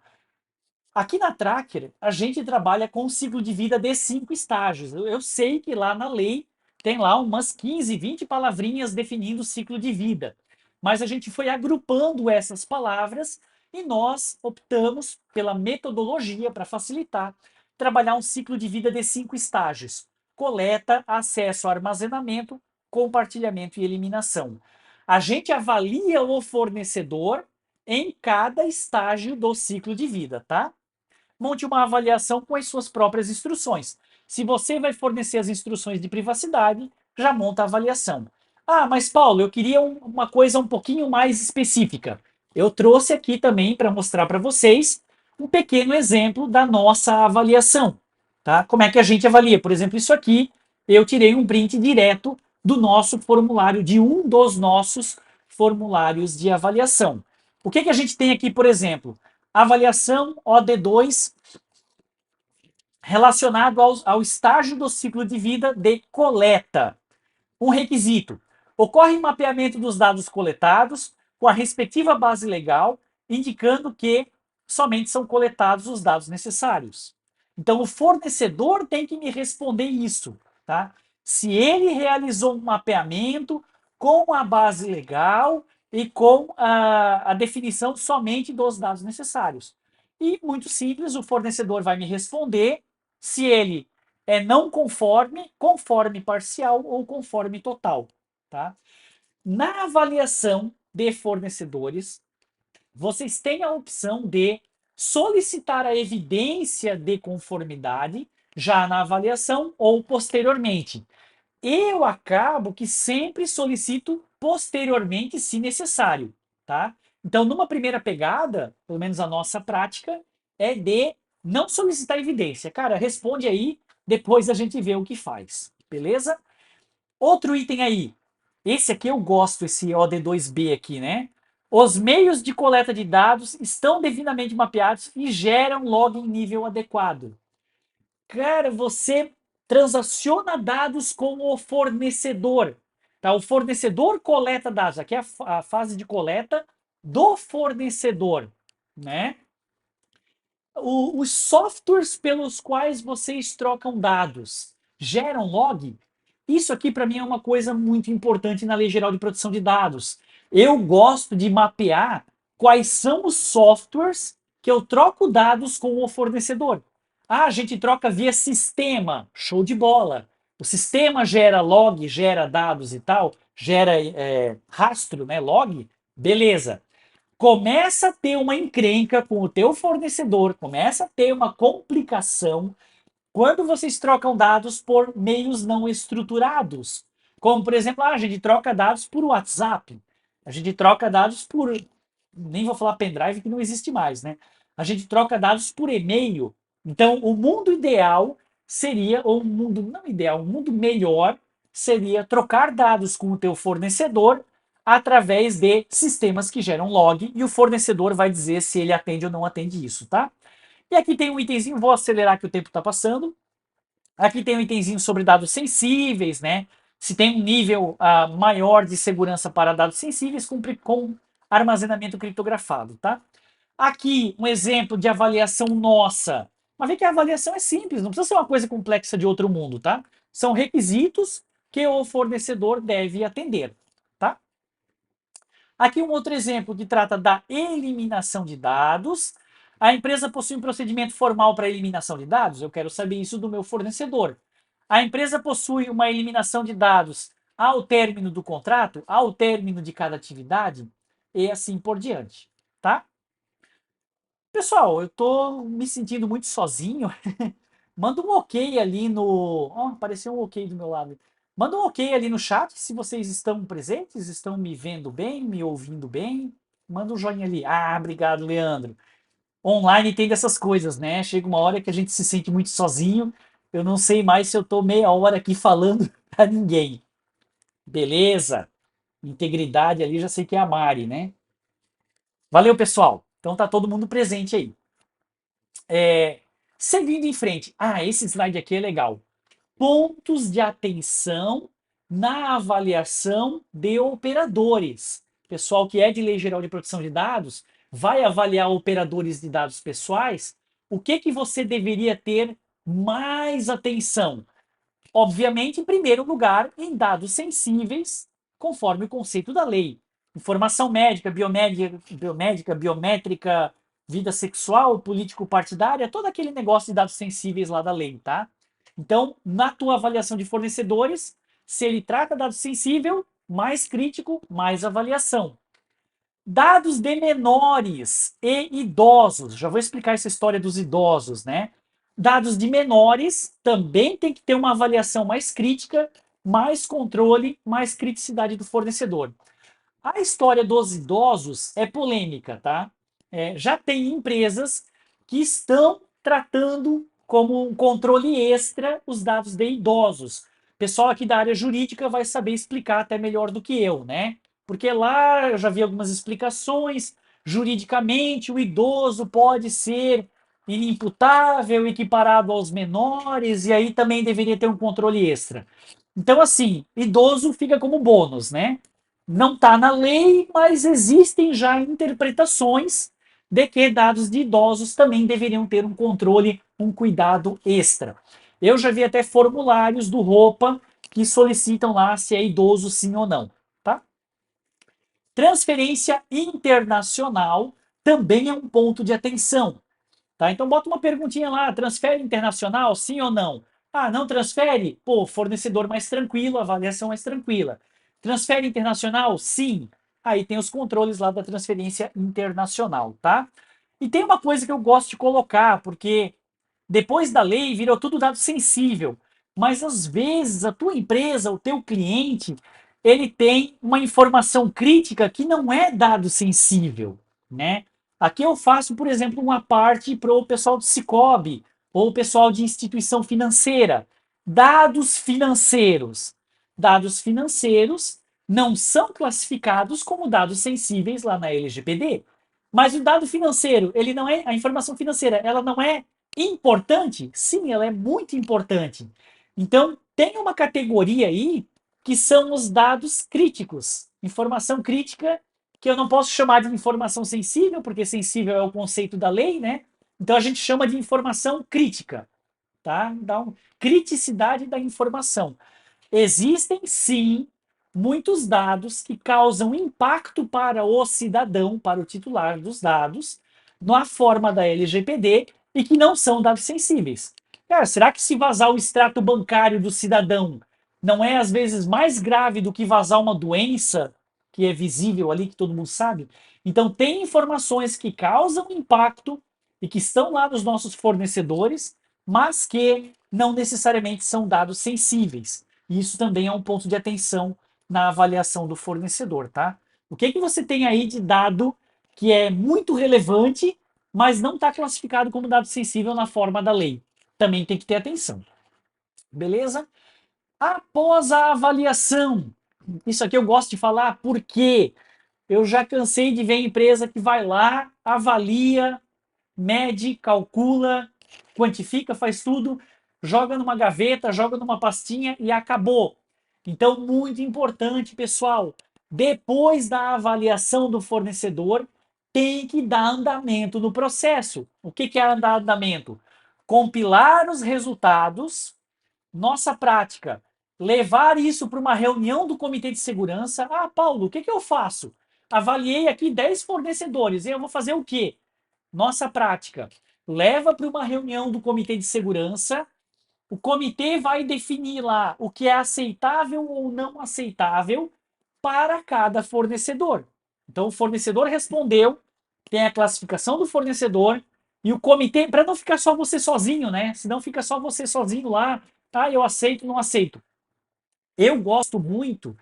Aqui na Tracker, a gente trabalha com um ciclo de vida de 5 estágios. Eu sei que lá na lei tem lá umas 15, 20 palavrinhas definindo o ciclo de vida. Mas a gente foi agrupando essas palavras e nós optamos pela metodologia para facilitar trabalhar um ciclo de vida de 5 estágios: coleta, acesso, armazenamento, compartilhamento e eliminação. A gente avalia o fornecedor em cada estágio do ciclo de vida, tá? Monte uma avaliação com as suas próprias instruções. Se você vai fornecer as instruções de privacidade, já monta a avaliação. Ah, mas Paulo, eu queria uma coisa um pouquinho mais específica. Eu trouxe aqui também para mostrar para vocês um pequeno exemplo da nossa avaliação, tá? Como é que a gente avalia? Por exemplo, isso aqui eu tirei um print direto do nosso formulário, de um dos nossos formulários de avaliação. O que a gente tem aqui, por exemplo? Avaliação OD2 relacionado ao estágio do ciclo de vida de coleta. Um requisito: ocorre mapeamento dos dados coletados com a respectiva base legal, indicando que somente são coletados os dados necessários. Então, o fornecedor tem que me responder isso, tá? Se ele realizou um mapeamento com a base legal e com a definição somente dos dados necessários. E, muito simples, o fornecedor vai me responder se ele é não conforme, conforme parcial ou conforme total, tá? Na avaliação de fornecedores, vocês têm a opção de solicitar a evidência de conformidade já na avaliação ou posteriormente. Eu acabo que sempre solicito posteriormente, se necessário, tá? Então, numa primeira pegada, pelo menos a nossa prática, é de não solicitar evidência. Cara, responde aí, depois a gente vê o que faz, beleza? Outro item aí. Esse aqui eu gosto, esse OD2B aqui, né? Os meios de coleta de dados estão devidamente mapeados e geram log em nível adequado. Cara, você transaciona dados com o fornecedor. Tá? O fornecedor coleta dados. Aqui é a fase de coleta do fornecedor, né? Os softwares pelos quais vocês trocam dados geram log? Isso aqui para mim é uma coisa muito importante na Lei Geral de Proteção de Dados. Eu gosto de mapear quais são os softwares que eu troco dados com o fornecedor. Ah, a gente troca via sistema, show de bola. O sistema gera log, gera dados e tal, gera rastro, né, log, beleza. Começa a ter uma encrenca com o teu fornecedor, começa a ter uma complicação quando vocês trocam dados por meios não estruturados. Como, por exemplo, a gente troca dados por WhatsApp, a gente troca dados por, nem vou falar pendrive que não existe mais, né? A gente troca dados por e-mail. Então, o mundo ideal seria, ou um mundo não ideal, um mundo melhor seria trocar dados com o teu fornecedor através de sistemas que geram log e o fornecedor vai dizer se ele atende ou não atende isso, tá? E aqui tem um itemzinho, vou acelerar que o tempo está passando. Aqui tem um itemzinho sobre dados sensíveis, né? Se tem um nível maior de segurança para dados sensíveis com armazenamento criptografado, tá? Aqui um exemplo de avaliação nossa. Mas vê que a avaliação é simples, não precisa ser uma coisa complexa de outro mundo, tá? São requisitos que o fornecedor deve atender, tá? Aqui um outro exemplo que trata da eliminação de dados. A empresa possui um procedimento formal para eliminação de dados? Eu quero saber isso do meu fornecedor. A empresa possui uma eliminação de dados ao término do contrato, ao término de cada atividade e assim por diante, tá? Pessoal, eu estou me sentindo muito sozinho. Manda um ok ali no. Oh, apareceu um ok do meu lado. Manda um ok ali no chat se vocês estão presentes, estão me vendo bem, me ouvindo bem. Manda um joinha ali. Ah, obrigado, Leandro. Online tem dessas coisas, né? Chega uma hora que a gente se sente muito sozinho. Eu não sei mais se eu tô meia hora aqui falando pra ninguém. Beleza? Integridade ali, já sei que é a Mari, né? Valeu, pessoal. Então tá todo mundo presente aí. Seguindo em frente. Ah, esse slide aqui é legal. Pontos de atenção na avaliação de operadores. Pessoal que é de Lei Geral de Proteção de Dados, vai avaliar operadores de dados pessoais. O que que você deveria ter mais atenção? Obviamente, em primeiro lugar, em dados sensíveis, conforme o conceito da lei. Informação médica, biométrica, vida sexual, político-partidária, todo aquele negócio de dados sensíveis lá da lei, tá? Então, na tua avaliação de fornecedores, se ele trata dados sensível, mais crítico, mais avaliação. Dados de menores e idosos. Já vou explicar essa história dos idosos, né? Dados de menores também tem que ter uma avaliação mais crítica, mais controle, mais criticidade do fornecedor. A história dos idosos é polêmica, tá? Já tem empresas que estão tratando como um controle extra os dados de idosos. O pessoal aqui da área jurídica vai saber explicar até melhor do que eu, né? Porque lá eu já vi algumas explicações. Juridicamente, o idoso pode ser inimputável, equiparado aos menores, e aí também deveria ter um controle extra. Então, assim, idoso fica como bônus, né? Não está na lei, mas existem já interpretações de que dados de idosos também deveriam ter um controle, um cuidado extra. Eu já vi até formulários do Roupa que solicitam lá se é idoso sim ou não, tá? Transferência internacional também é um ponto de atenção. Tá? Então bota uma perguntinha lá, transfere internacional, sim ou não? Ah, não transfere? Pô, fornecedor mais tranquilo, avaliação mais tranquila. Transfere internacional? Sim. Aí tem os controles lá da transferência internacional, tá? E tem uma coisa que eu gosto de colocar, porque depois da lei virou tudo dado sensível. Mas às vezes a tua empresa, o teu cliente, ele tem uma informação crítica que não é dado sensível, né? Aqui eu faço, por exemplo, uma parte para o pessoal do Cicobi ou o pessoal de instituição financeira. Dados financeiros. Dados financeiros não são classificados como dados sensíveis lá na LGPD. Mas o dado financeiro, ele não é, a informação financeira, ela não é importante? Sim, ela é muito importante. Então, tem uma categoria aí que são os dados críticos. Informação crítica, que eu não posso chamar de informação sensível, porque sensível é o conceito da lei, né? Então a gente chama de informação crítica, tá? Então, criticidade da informação. Existem sim muitos dados que causam impacto para o cidadão, para o titular dos dados, na forma da LGPD e que não são dados sensíveis. Cara, será que se vazar o extrato bancário do cidadão não é às vezes mais grave do que vazar uma doença que é visível ali, que todo mundo sabe? Então, tem informações que causam impacto e que estão lá nos nossos fornecedores, mas que não necessariamente são dados sensíveis. E isso também é um ponto de atenção na avaliação do fornecedor, tá? O que que você tem aí de dado que é muito relevante, mas não está classificado como dado sensível na forma da lei? Também tem que ter atenção. Beleza? Após a avaliação, isso aqui eu gosto de falar porque eu já cansei de ver empresa que vai lá, avalia, mede, calcula, quantifica, faz tudo, joga numa gaveta, joga numa pastinha e acabou. Então, muito importante, pessoal, depois da avaliação do fornecedor, tem que dar andamento no processo. O que é dar andamento? Compilar os resultados, nossa prática, levar isso para uma reunião do comitê de segurança. Ah, Paulo, o que eu faço? Avaliei aqui 10 fornecedores, e eu vou fazer o quê? Nossa prática, leva para uma reunião do comitê de segurança. O comitê vai definir lá o que é aceitável ou não aceitável para cada fornecedor. Então, o fornecedor respondeu, tem a classificação do fornecedor e o comitê, para não ficar só você sozinho, né? Senão fica só você sozinho lá, tá? Eu aceito, não aceito. Eu gosto muito,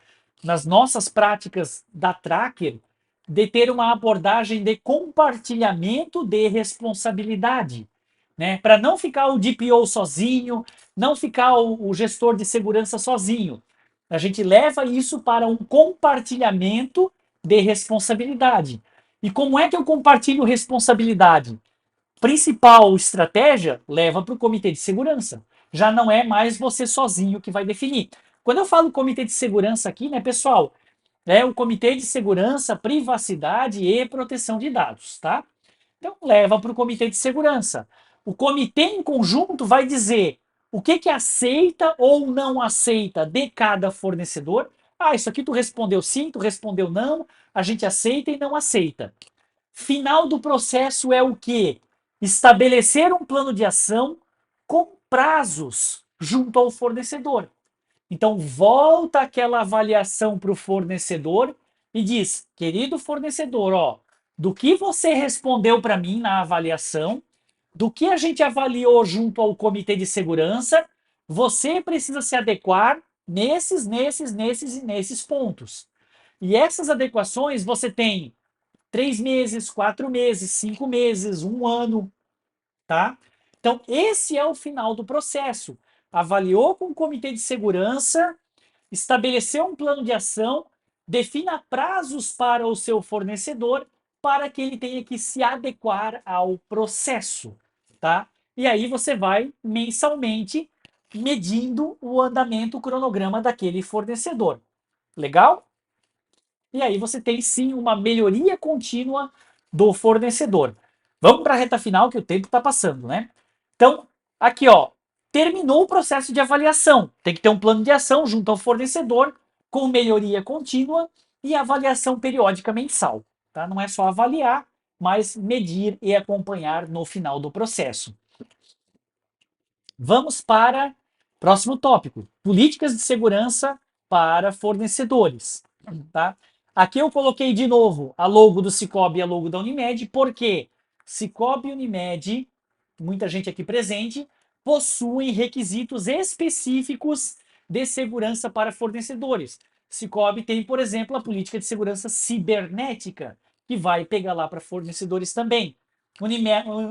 nas nossas práticas da Tracker, de ter uma abordagem de compartilhamento de responsabilidade, né? Para não ficar o DPO sozinho, não ficar o gestor de segurança sozinho. A gente leva isso para um compartilhamento de responsabilidade. E como é que eu compartilho responsabilidade? Principal estratégia leva para o comitê de segurança. Já não é mais você sozinho que vai definir. Quando eu falo comitê de segurança aqui, né, pessoal, é o comitê de segurança, privacidade e proteção de dados, tá? Então leva para o comitê de segurança. O comitê em conjunto vai dizer o que aceita ou não aceita de cada fornecedor. Ah, isso aqui tu respondeu sim, tu respondeu não, a gente aceita e não aceita. Final do processo é o quê? Estabelecer um plano de ação com prazos junto ao fornecedor. Então, volta aquela avaliação para o fornecedor e diz: querido fornecedor, ó, do que você respondeu para mim na avaliação, do que a gente avaliou junto ao comitê de segurança, você precisa se adequar nesses e nesses pontos. E essas adequações você tem 3 meses, 4 meses, 5 meses, um ano, tá? Então, esse é o final do processo. Avaliou com o comitê de segurança, estabeleceu um plano de ação, defina prazos para o seu fornecedor para que ele tenha que se adequar ao processo, tá? E aí você vai mensalmente medindo o andamento, o cronograma daquele fornecedor. Legal? E aí você tem sim uma melhoria contínua do fornecedor. Vamos para a reta final que o tempo está passando, né? Então, aqui ó, terminou o processo de avaliação. Tem que ter um plano de ação junto ao fornecedor com melhoria contínua e avaliação periódica mensal. Tá? Não é só avaliar, mas medir e acompanhar no final do processo. Vamos para o próximo tópico: políticas de segurança para fornecedores. Tá? Aqui eu coloquei de novo a logo do Cicobi e a logo da Unimed, porque Cicobi e Unimed, muita gente aqui presente, possuem requisitos específicos de segurança para fornecedores. Cicobi tem, por exemplo, a política de segurança cibernética, que vai pegar lá para fornecedores também.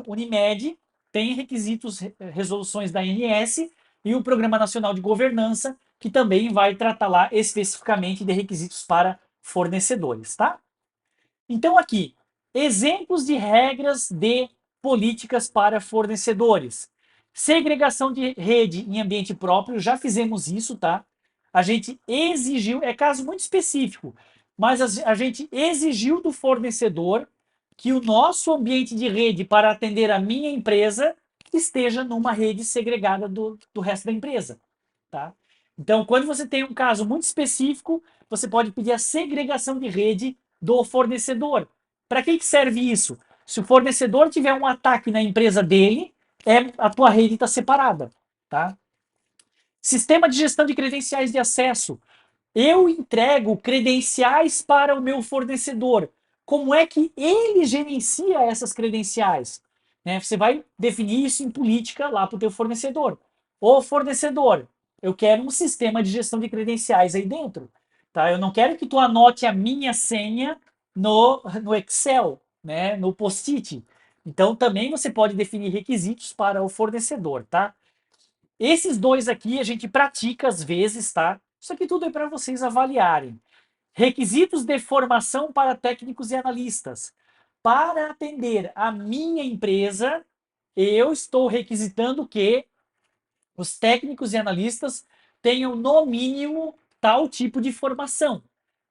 Unimed tem requisitos, resoluções da ANS e o Programa Nacional de Governança, que também vai tratar lá especificamente de requisitos para fornecedores, tá? Então aqui, exemplos de regras de políticas para fornecedores. Segregação de rede em ambiente próprio, já fizemos isso, tá? A gente exigiu, é caso muito específico, mas a gente exigiu do fornecedor que o nosso ambiente de rede para atender a minha empresa esteja numa rede segregada do resto da empresa, tá? Então, quando você tem um caso muito específico, você pode pedir a segregação de rede do fornecedor. Para que serve isso? Se o fornecedor tiver um ataque na empresa dele, a tua rede está separada, tá? Sistema de gestão de credenciais de acesso. Eu entrego credenciais para o meu fornecedor. Como é que ele gerencia essas credenciais? Né? Você vai definir isso em política lá para o teu fornecedor. Ô fornecedor, eu quero um sistema de gestão de credenciais aí dentro. Tá? Eu não quero que tu anote a minha senha no Excel, né? No post-it. Então também você pode definir requisitos para o fornecedor, tá? Esses dois aqui a gente pratica às vezes, tá? Isso aqui tudo é para vocês avaliarem. Requisitos de formação para técnicos e analistas. Para atender a minha empresa, eu estou requisitando que os técnicos e analistas tenham no mínimo tal tipo de formação,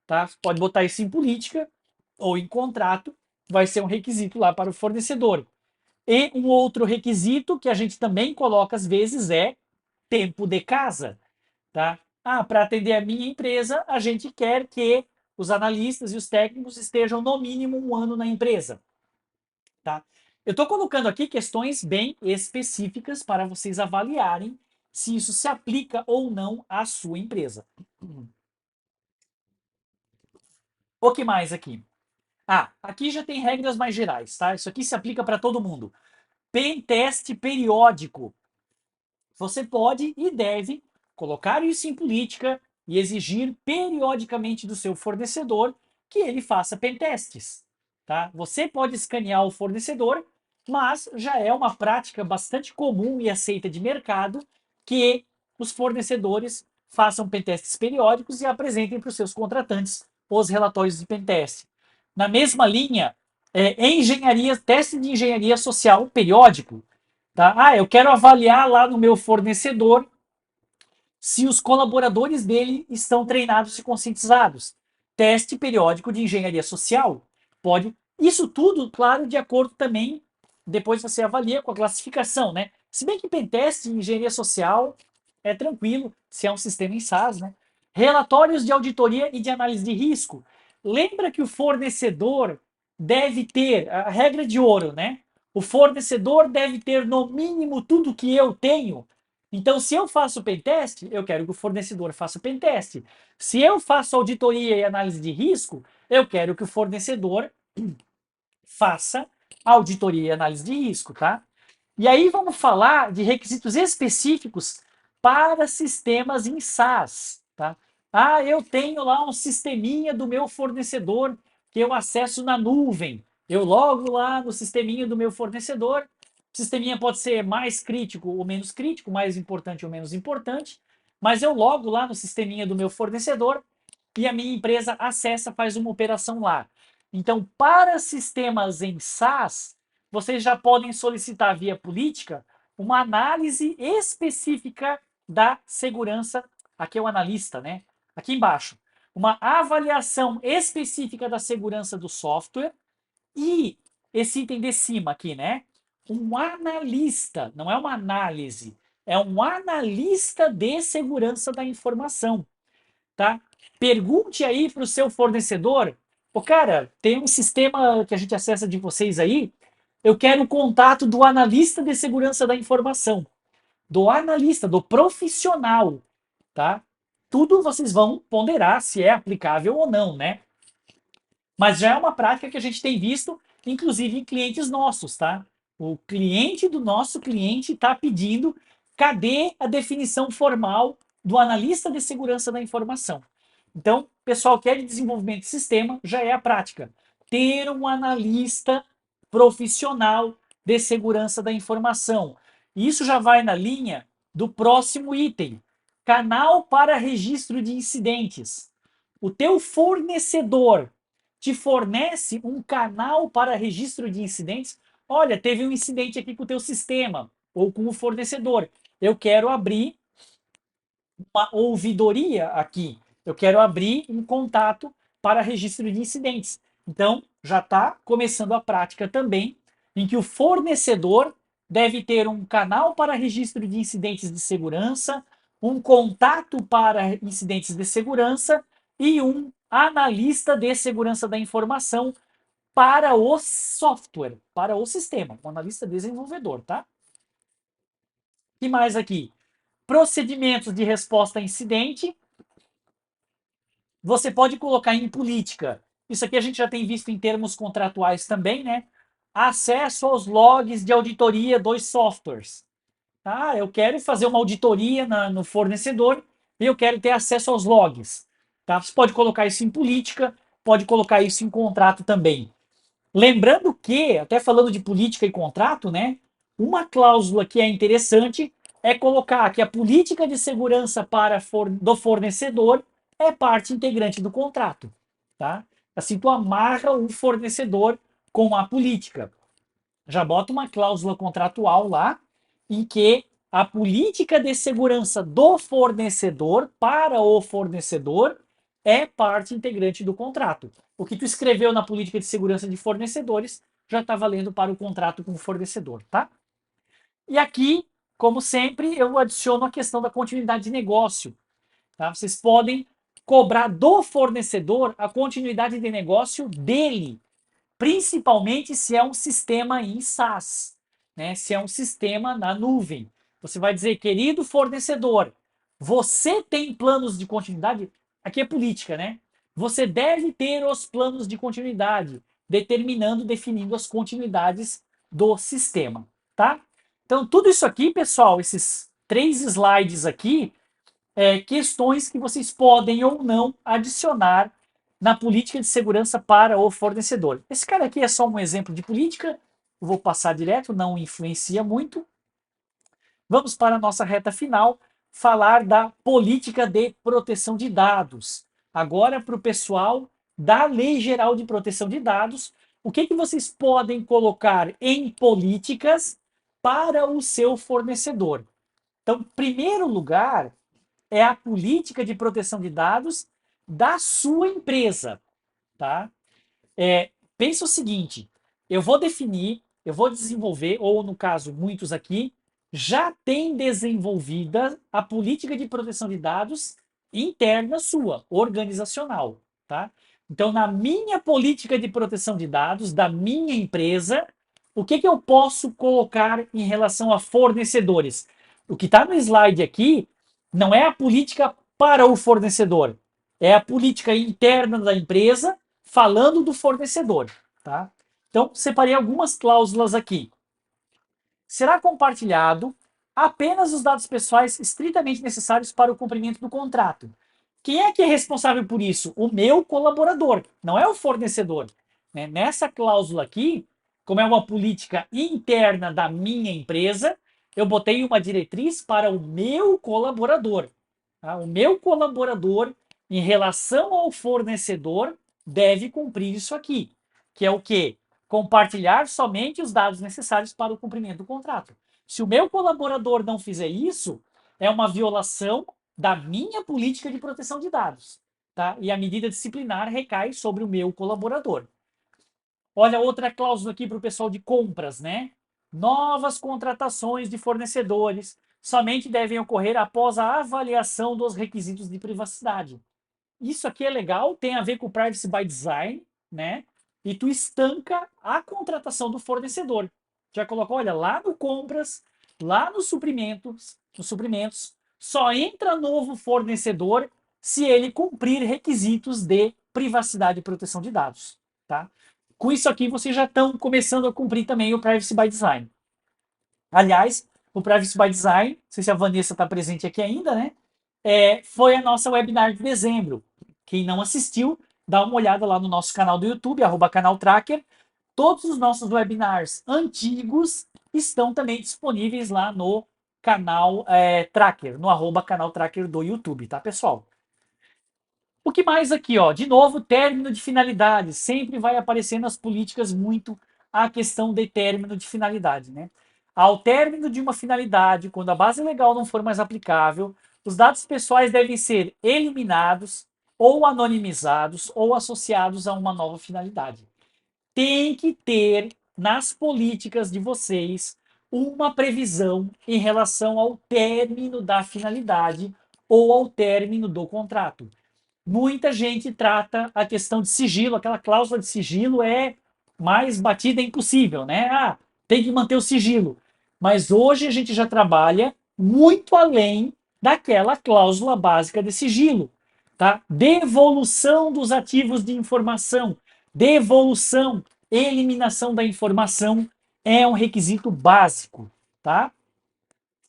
tá? Pode botar isso em política ou em contrato, vai ser um requisito lá para o fornecedor. E um outro requisito que a gente também coloca às vezes é tempo de casa, tá? Ah, para atender a minha empresa, a gente quer que os analistas e os técnicos estejam no mínimo um ano na empresa, tá? Eu estou colocando aqui questões bem específicas para vocês avaliarem se isso se aplica ou não à sua empresa. O que mais aqui? Ah, aqui já tem regras mais gerais, tá? Isso aqui se aplica para todo mundo. Pen teste periódico. Você pode e deve colocar isso em política, e exigir periodicamente do seu fornecedor que ele faça pentestes. Tá? Você pode escanear o fornecedor, mas já é uma prática bastante comum e aceita de mercado que os fornecedores façam pentestes periódicos e apresentem para os seus contratantes os relatórios de pentest. Na mesma linha, engenharia, teste de engenharia social periódico. Tá? Ah, eu quero avaliar lá no meu fornecedor se os colaboradores dele estão treinados e conscientizados. Teste periódico de engenharia social. Pode. Isso tudo, claro, de acordo também, depois você avalia com a classificação, né? Se bem que pentest em engenharia social é tranquilo, se é um sistema em SaaS, né? Relatórios de auditoria e de análise de risco. Lembra que o fornecedor deve ter, a regra de ouro, né? O fornecedor deve ter no mínimo tudo que eu tenho. Então, se eu faço pentest, eu quero que o fornecedor faça pentest. Se eu faço auditoria e análise de risco, eu quero que o fornecedor faça auditoria e análise de risco, tá? E aí vamos falar de requisitos específicos para sistemas em SaaS, tá? Ah, eu tenho lá um sisteminha do meu fornecedor que eu acesso na nuvem. Eu logo lá no sisteminha do meu fornecedor. O sisteminha pode ser mais crítico ou menos crítico, mais importante ou menos importante, mas eu logo lá no sisteminha do meu fornecedor e a minha empresa acessa, faz uma operação lá. Então, para sistemas em SaaS, vocês já podem solicitar via política uma análise específica da segurança. Aqui é o analista, né? Aqui embaixo. Uma avaliação específica da segurança do software e esse item de cima aqui, né? Um analista, não é uma análise, é um analista de segurança da informação, tá? Pergunte aí para o seu fornecedor, o cara, tem um sistema que a gente acessa de vocês aí, eu quero o contato do analista de segurança da informação, do analista, do profissional, tá? Tudo vocês vão ponderar se é aplicável ou não, né? Mas já é uma prática que a gente tem visto, inclusive em clientes nossos, tá? O cliente do nosso cliente está pedindo, cadê a definição formal do analista de segurança da informação? Então, pessoal que é de desenvolvimento de sistema, já é a prática. Ter um analista profissional de segurança da informação. Isso já vai na linha do próximo item. Canal para registro de incidentes. O teu fornecedor te fornece um canal para registro de incidentes. Olha, teve um incidente aqui com o teu sistema ou com o fornecedor. Eu quero abrir uma ouvidoria aqui. Eu quero abrir um contato para registro de incidentes. Então, já está começando a prática também, em que o fornecedor deve ter um canal para registro de incidentes de segurança, um contato para incidentes de segurança e um analista de segurança da informação para o software, para o sistema, um analista desenvolvedor, tá? E mais aqui? Procedimentos de resposta a incidente, você pode colocar em política. Isso aqui a gente já tem visto em termos contratuais também, né? Acesso aos logs de auditoria dos softwares. Ah, eu quero fazer uma auditoria no fornecedor e eu quero ter acesso aos logs. Tá? Você pode colocar isso em política, pode colocar isso em contrato também. Lembrando que, até falando de política e contrato, né? Uma cláusula que é interessante é colocar que a política de segurança do fornecedor é parte integrante do contrato, tá? Assim tu amarra o fornecedor com a política. Já bota uma cláusula contratual lá em que a política de segurança do fornecedor para o fornecedor é parte integrante do contrato. O que tu escreveu na política de segurança de fornecedores já está valendo para o contrato com o fornecedor, tá? E aqui, como sempre, eu adiciono a questão da continuidade de negócio. Tá? Vocês podem cobrar do fornecedor a continuidade de negócio dele, principalmente se é um sistema em SaaS, né? Se é um sistema na nuvem. Você vai dizer, querido fornecedor, você tem planos de continuidade? Aqui é política, né? Você deve ter os planos de continuidade, determinando, definindo as continuidades do sistema, tá? Então, tudo isso aqui, pessoal, esses 3 slides aqui, questões que vocês podem ou não adicionar na política de segurança para o fornecedor. Esse cara aqui é só um exemplo de política, eu vou passar direto, não influencia muito. Vamos para a nossa reta final, falar da política de proteção de dados. Agora, para o pessoal da Lei Geral de Proteção de Dados, o que, que vocês podem colocar em políticas para o seu fornecedor? Então, em primeiro lugar, é a política de proteção de dados da sua empresa, tá? Pensa o seguinte: eu vou definir, eu vou desenvolver, ou no caso, muitos aqui já têm desenvolvida a política de proteção de dados interna sua, organizacional, tá? Então, na minha política de proteção de dados da minha empresa, o que, que eu posso colocar em relação a fornecedores? O que está no slide aqui não é a política para o fornecedor, é a política interna da empresa falando do fornecedor, tá? Então, separei algumas cláusulas aqui. Será compartilhado apenas os dados pessoais estritamente necessários para o cumprimento do contrato. Quem é que é responsável por isso? O meu colaborador, não é o fornecedor. Né? Nessa cláusula aqui, como é uma política interna da minha empresa, eu botei uma diretriz para o meu colaborador. Tá? O meu colaborador, em relação ao fornecedor, deve cumprir isso aqui, que é o quê? Compartilhar somente os dados necessários para o cumprimento do contrato. Se o meu colaborador não fizer isso, é uma violação da minha política de proteção de dados, tá? E a medida disciplinar recai sobre o meu colaborador. Olha outra cláusula aqui para o pessoal de compras, né? Novas contratações de fornecedores somente devem ocorrer após a avaliação dos requisitos de privacidade. Isso aqui é legal, tem a ver com o Privacy by Design, né? E tu estanca a contratação do fornecedor. Já colocou, olha, lá no compras, lá nos suprimentos, só entra novo fornecedor se ele cumprir requisitos de privacidade e proteção de dados, tá? Com isso aqui, vocês já estão começando a cumprir também o Privacy by Design. Aliás, o Privacy by Design, não sei se a Vanessa está presente aqui ainda, né? Foi a nossa webinar de dezembro. Quem não assistiu, dá uma olhada lá no nosso canal do YouTube, @canal Tracker. Todos os nossos webinars antigos estão também disponíveis lá no canal Tracker, no @canal Tracker do YouTube, tá, pessoal? O que mais aqui, ó? De novo, término de finalidade. Sempre vai aparecer nas políticas muito a questão de término de finalidade, né? Ao término de uma finalidade, quando a base legal não for mais aplicável, os dados pessoais devem ser eliminados ou anonimizados ou associados a uma nova finalidade. Tem que ter nas políticas de vocês uma previsão em relação ao término da finalidade ou ao término do contrato. Muita gente trata a questão de sigilo, aquela cláusula de sigilo é mais batida impossível, né? Ah, tem que manter o sigilo. Mas hoje a gente já trabalha muito além daquela cláusula básica de sigilo, tá? Devolução dos ativos de informação, devolução, eliminação da informação é um requisito básico, tá?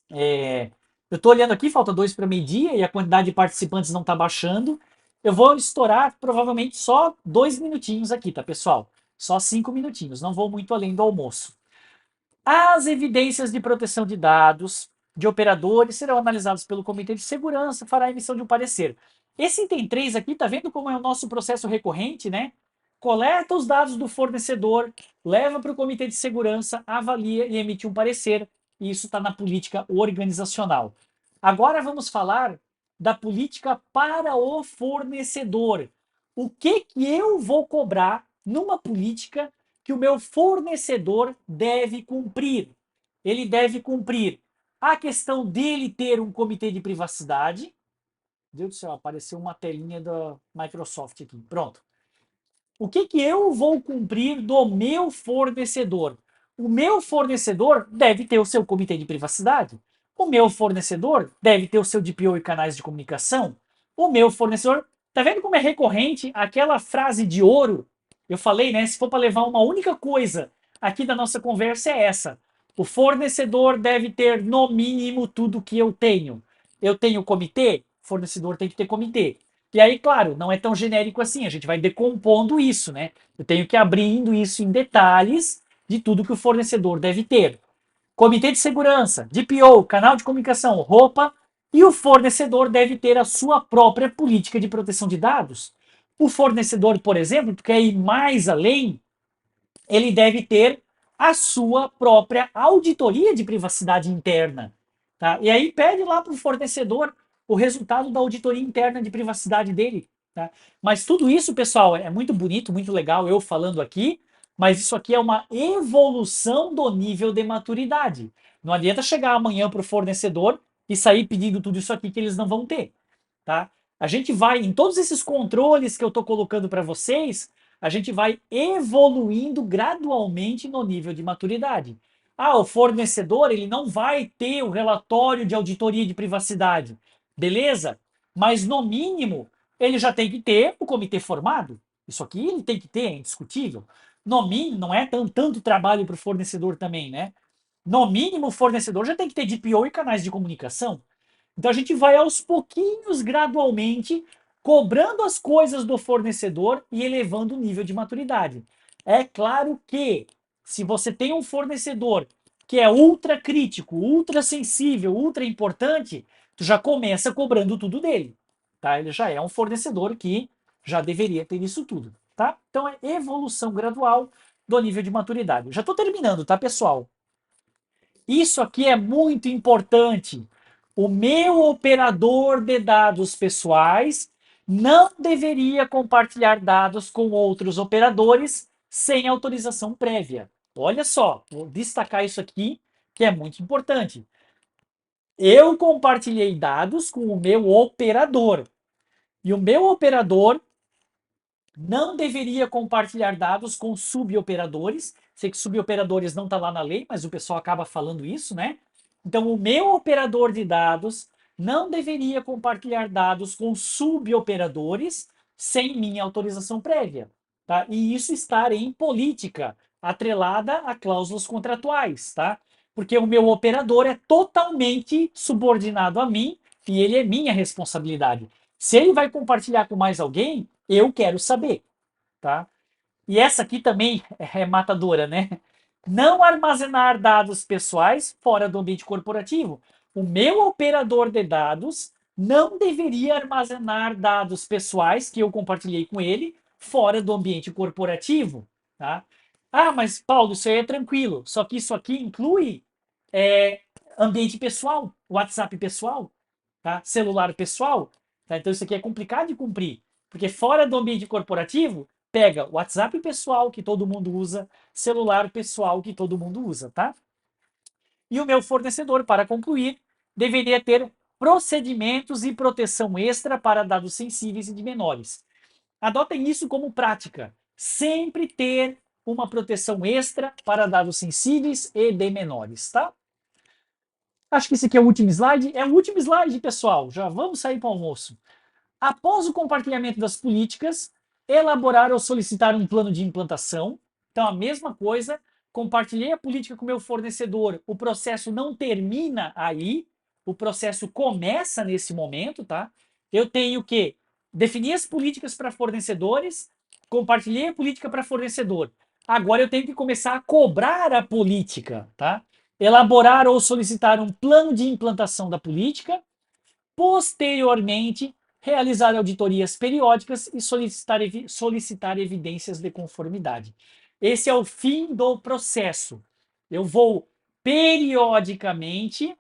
Eu estou olhando aqui, falta 2 para meio-dia e a quantidade de participantes não está baixando. Eu vou estourar provavelmente só 2 minutinhos aqui, tá, pessoal? Só 5 minutinhos, não vou muito além do almoço. As evidências de proteção de dados de operadores serão analisadas pelo Comitê de Segurança, fará a emissão de um parecer. Esse item 3 aqui, tá vendo como é o nosso processo recorrente, né? Coleta os dados do fornecedor, leva para o Comitê de Segurança, avalia e emite um parecer. E isso está na política organizacional. Agora vamos falar da política para o fornecedor. O que que eu vou cobrar numa política que o meu fornecedor deve cumprir? Ele deve cumprir a questão dele ter um comitê de privacidade. Deus do céu, apareceu uma telinha da Microsoft aqui. Pronto. O que que eu vou cumprir do meu fornecedor? O meu fornecedor deve ter o seu comitê de privacidade. O meu fornecedor deve ter o seu DPO e canais de comunicação. O meu fornecedor, tá vendo como é recorrente aquela frase de ouro? Eu falei, né? Se for para levar uma única coisa aqui da nossa conversa é essa. O fornecedor deve ter no mínimo tudo que eu tenho. Eu tenho comitê? fornecedor tem que ter comitê. E aí, claro, não é tão genérico assim, a gente vai decompondo isso, né? Eu tenho que abrindo isso em detalhes de tudo que o fornecedor deve ter. Comitê de segurança, DPO, canal de comunicação, roupa, e o fornecedor deve ter a sua própria política de proteção de dados. O fornecedor, por exemplo, quer ir mais além, ele deve ter a sua própria auditoria de privacidade interna. Tá? E aí pede lá para o fornecedor o resultado da auditoria interna de privacidade dele. Tá? Mas tudo isso, pessoal, é muito bonito, muito legal eu falando aqui, mas isso aqui é uma evolução do nível de maturidade. Não adianta chegar amanhã para o fornecedor e sair pedindo tudo isso aqui que eles não vão ter. Tá? A gente vai, em todos esses controles que eu estou colocando para vocês, a gente vai evoluindo gradualmente no nível de maturidade. Ah, o fornecedor ele não vai ter o relatório de auditoria de privacidade, beleza? Mas no mínimo ele já tem que ter o comitê formado. Isso aqui ele tem que ter, é indiscutível. No mínimo, não é tanto trabalho para o fornecedor também, né? No mínimo, o fornecedor já tem que ter DPO e canais de comunicação. Então a gente vai aos pouquinhos, gradualmente, cobrando as coisas do fornecedor e elevando o nível de maturidade. É claro que se você tem um fornecedor que é ultra crítico, ultra sensível, ultra importante, tu já começa cobrando tudo dele, tá? Ele já é um fornecedor que já deveria ter isso tudo, tá? Então é evolução gradual do nível de maturidade. Já estou terminando, tá, pessoal? Isso aqui é muito importante. O meu operador de dados pessoais não deveria compartilhar dados com outros operadores sem autorização prévia. Olha só, vou destacar isso aqui, que é muito importante. Eu compartilhei dados com o meu operador. E o meu operador não deveria compartilhar dados com suboperadores. Sei que suboperadores não está lá na lei, mas o pessoal acaba falando isso, né? Então, o meu operador de dados não deveria compartilhar dados com suboperadores sem minha autorização prévia. Tá? E isso estar em política, atrelada a cláusulas contratuais, tá? Porque o meu operador é totalmente subordinado a mim e ele é minha responsabilidade. Se ele vai compartilhar com mais alguém, eu quero saber, tá? E essa aqui também é matadora, né? Não armazenar dados pessoais fora do ambiente corporativo. O meu operador de dados não deveria armazenar dados pessoais que eu compartilhei com ele fora do ambiente corporativo, tá? Ah, mas Paulo, isso aí é tranquilo. Só que isso aqui inclui é, ambiente pessoal, WhatsApp pessoal, tá? Celular pessoal. Tá? Então isso aqui é complicado de cumprir, porque fora do ambiente corporativo pega o WhatsApp pessoal que todo mundo usa, celular pessoal que todo mundo usa, tá? E o meu fornecedor, para concluir, deveria ter procedimentos e proteção extra para dados sensíveis e de menores. Adotem isso como prática. Sempre ter uma proteção extra para dados sensíveis e de menores, tá? Acho que esse aqui é o último slide. É o último slide, pessoal. Já vamos sair para o almoço. Após o compartilhamento das políticas, elaborar ou solicitar um plano de implantação. Então, a mesma coisa, compartilhei a política com o meu fornecedor, o processo não termina aí, o processo começa nesse momento, tá? Eu tenho que definir as políticas para fornecedores, compartilhei a política para fornecedor. Agora eu tenho que começar a cobrar a política, tá? Elaborar ou solicitar um plano de implantação da política. Posteriormente, realizar auditorias periódicas e solicitar evidências de conformidade. Esse é o fim do processo. Eu vou periodicamente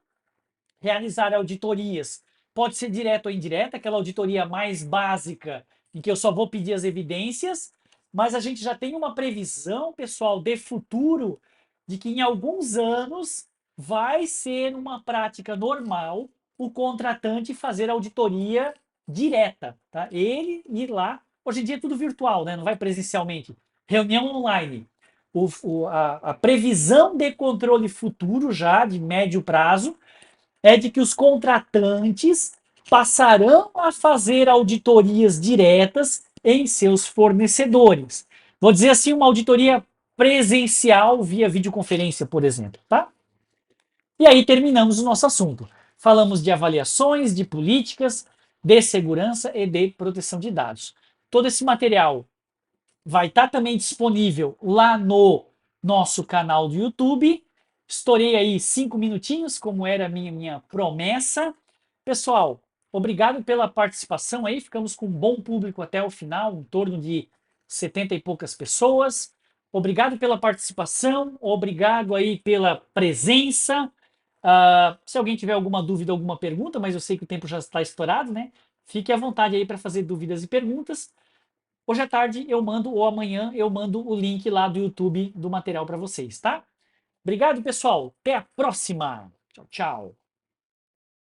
realizar auditorias. Pode ser direta ou indireta, aquela auditoria mais básica, em que eu só vou pedir as evidências, mas a gente já tem uma previsão, pessoal, de futuro, de que em alguns anos vai ser uma prática normal o contratante fazer auditoria direta, tá? Ele ir lá, hoje em dia é tudo virtual, né? Não vai presencialmente. Reunião online. A previsão de controle futuro já, de médio prazo, é de que os contratantes passarão a fazer auditorias diretas em seus fornecedores. Vou dizer assim, uma auditoria presencial via videoconferência, por exemplo, tá? E aí terminamos o nosso assunto. Falamos de avaliações, de políticas, de segurança e de proteção de dados. Todo esse material vai estar também disponível lá no nosso canal do YouTube. Estourei aí 5 minutinhos, como era a minha promessa. Pessoal, obrigado pela participação aí. Ficamos com um bom público até o final, em torno de 70 e poucas pessoas. Obrigado pela participação, obrigado aí pela presença. Se alguém tiver alguma dúvida, alguma pergunta, mas eu sei que o tempo já está estourado, né? Fique à vontade aí para fazer dúvidas e perguntas. Hoje à tarde eu mando, ou amanhã eu mando o link lá do YouTube do material para vocês, tá? Obrigado, pessoal. Até a próxima. Tchau, tchau.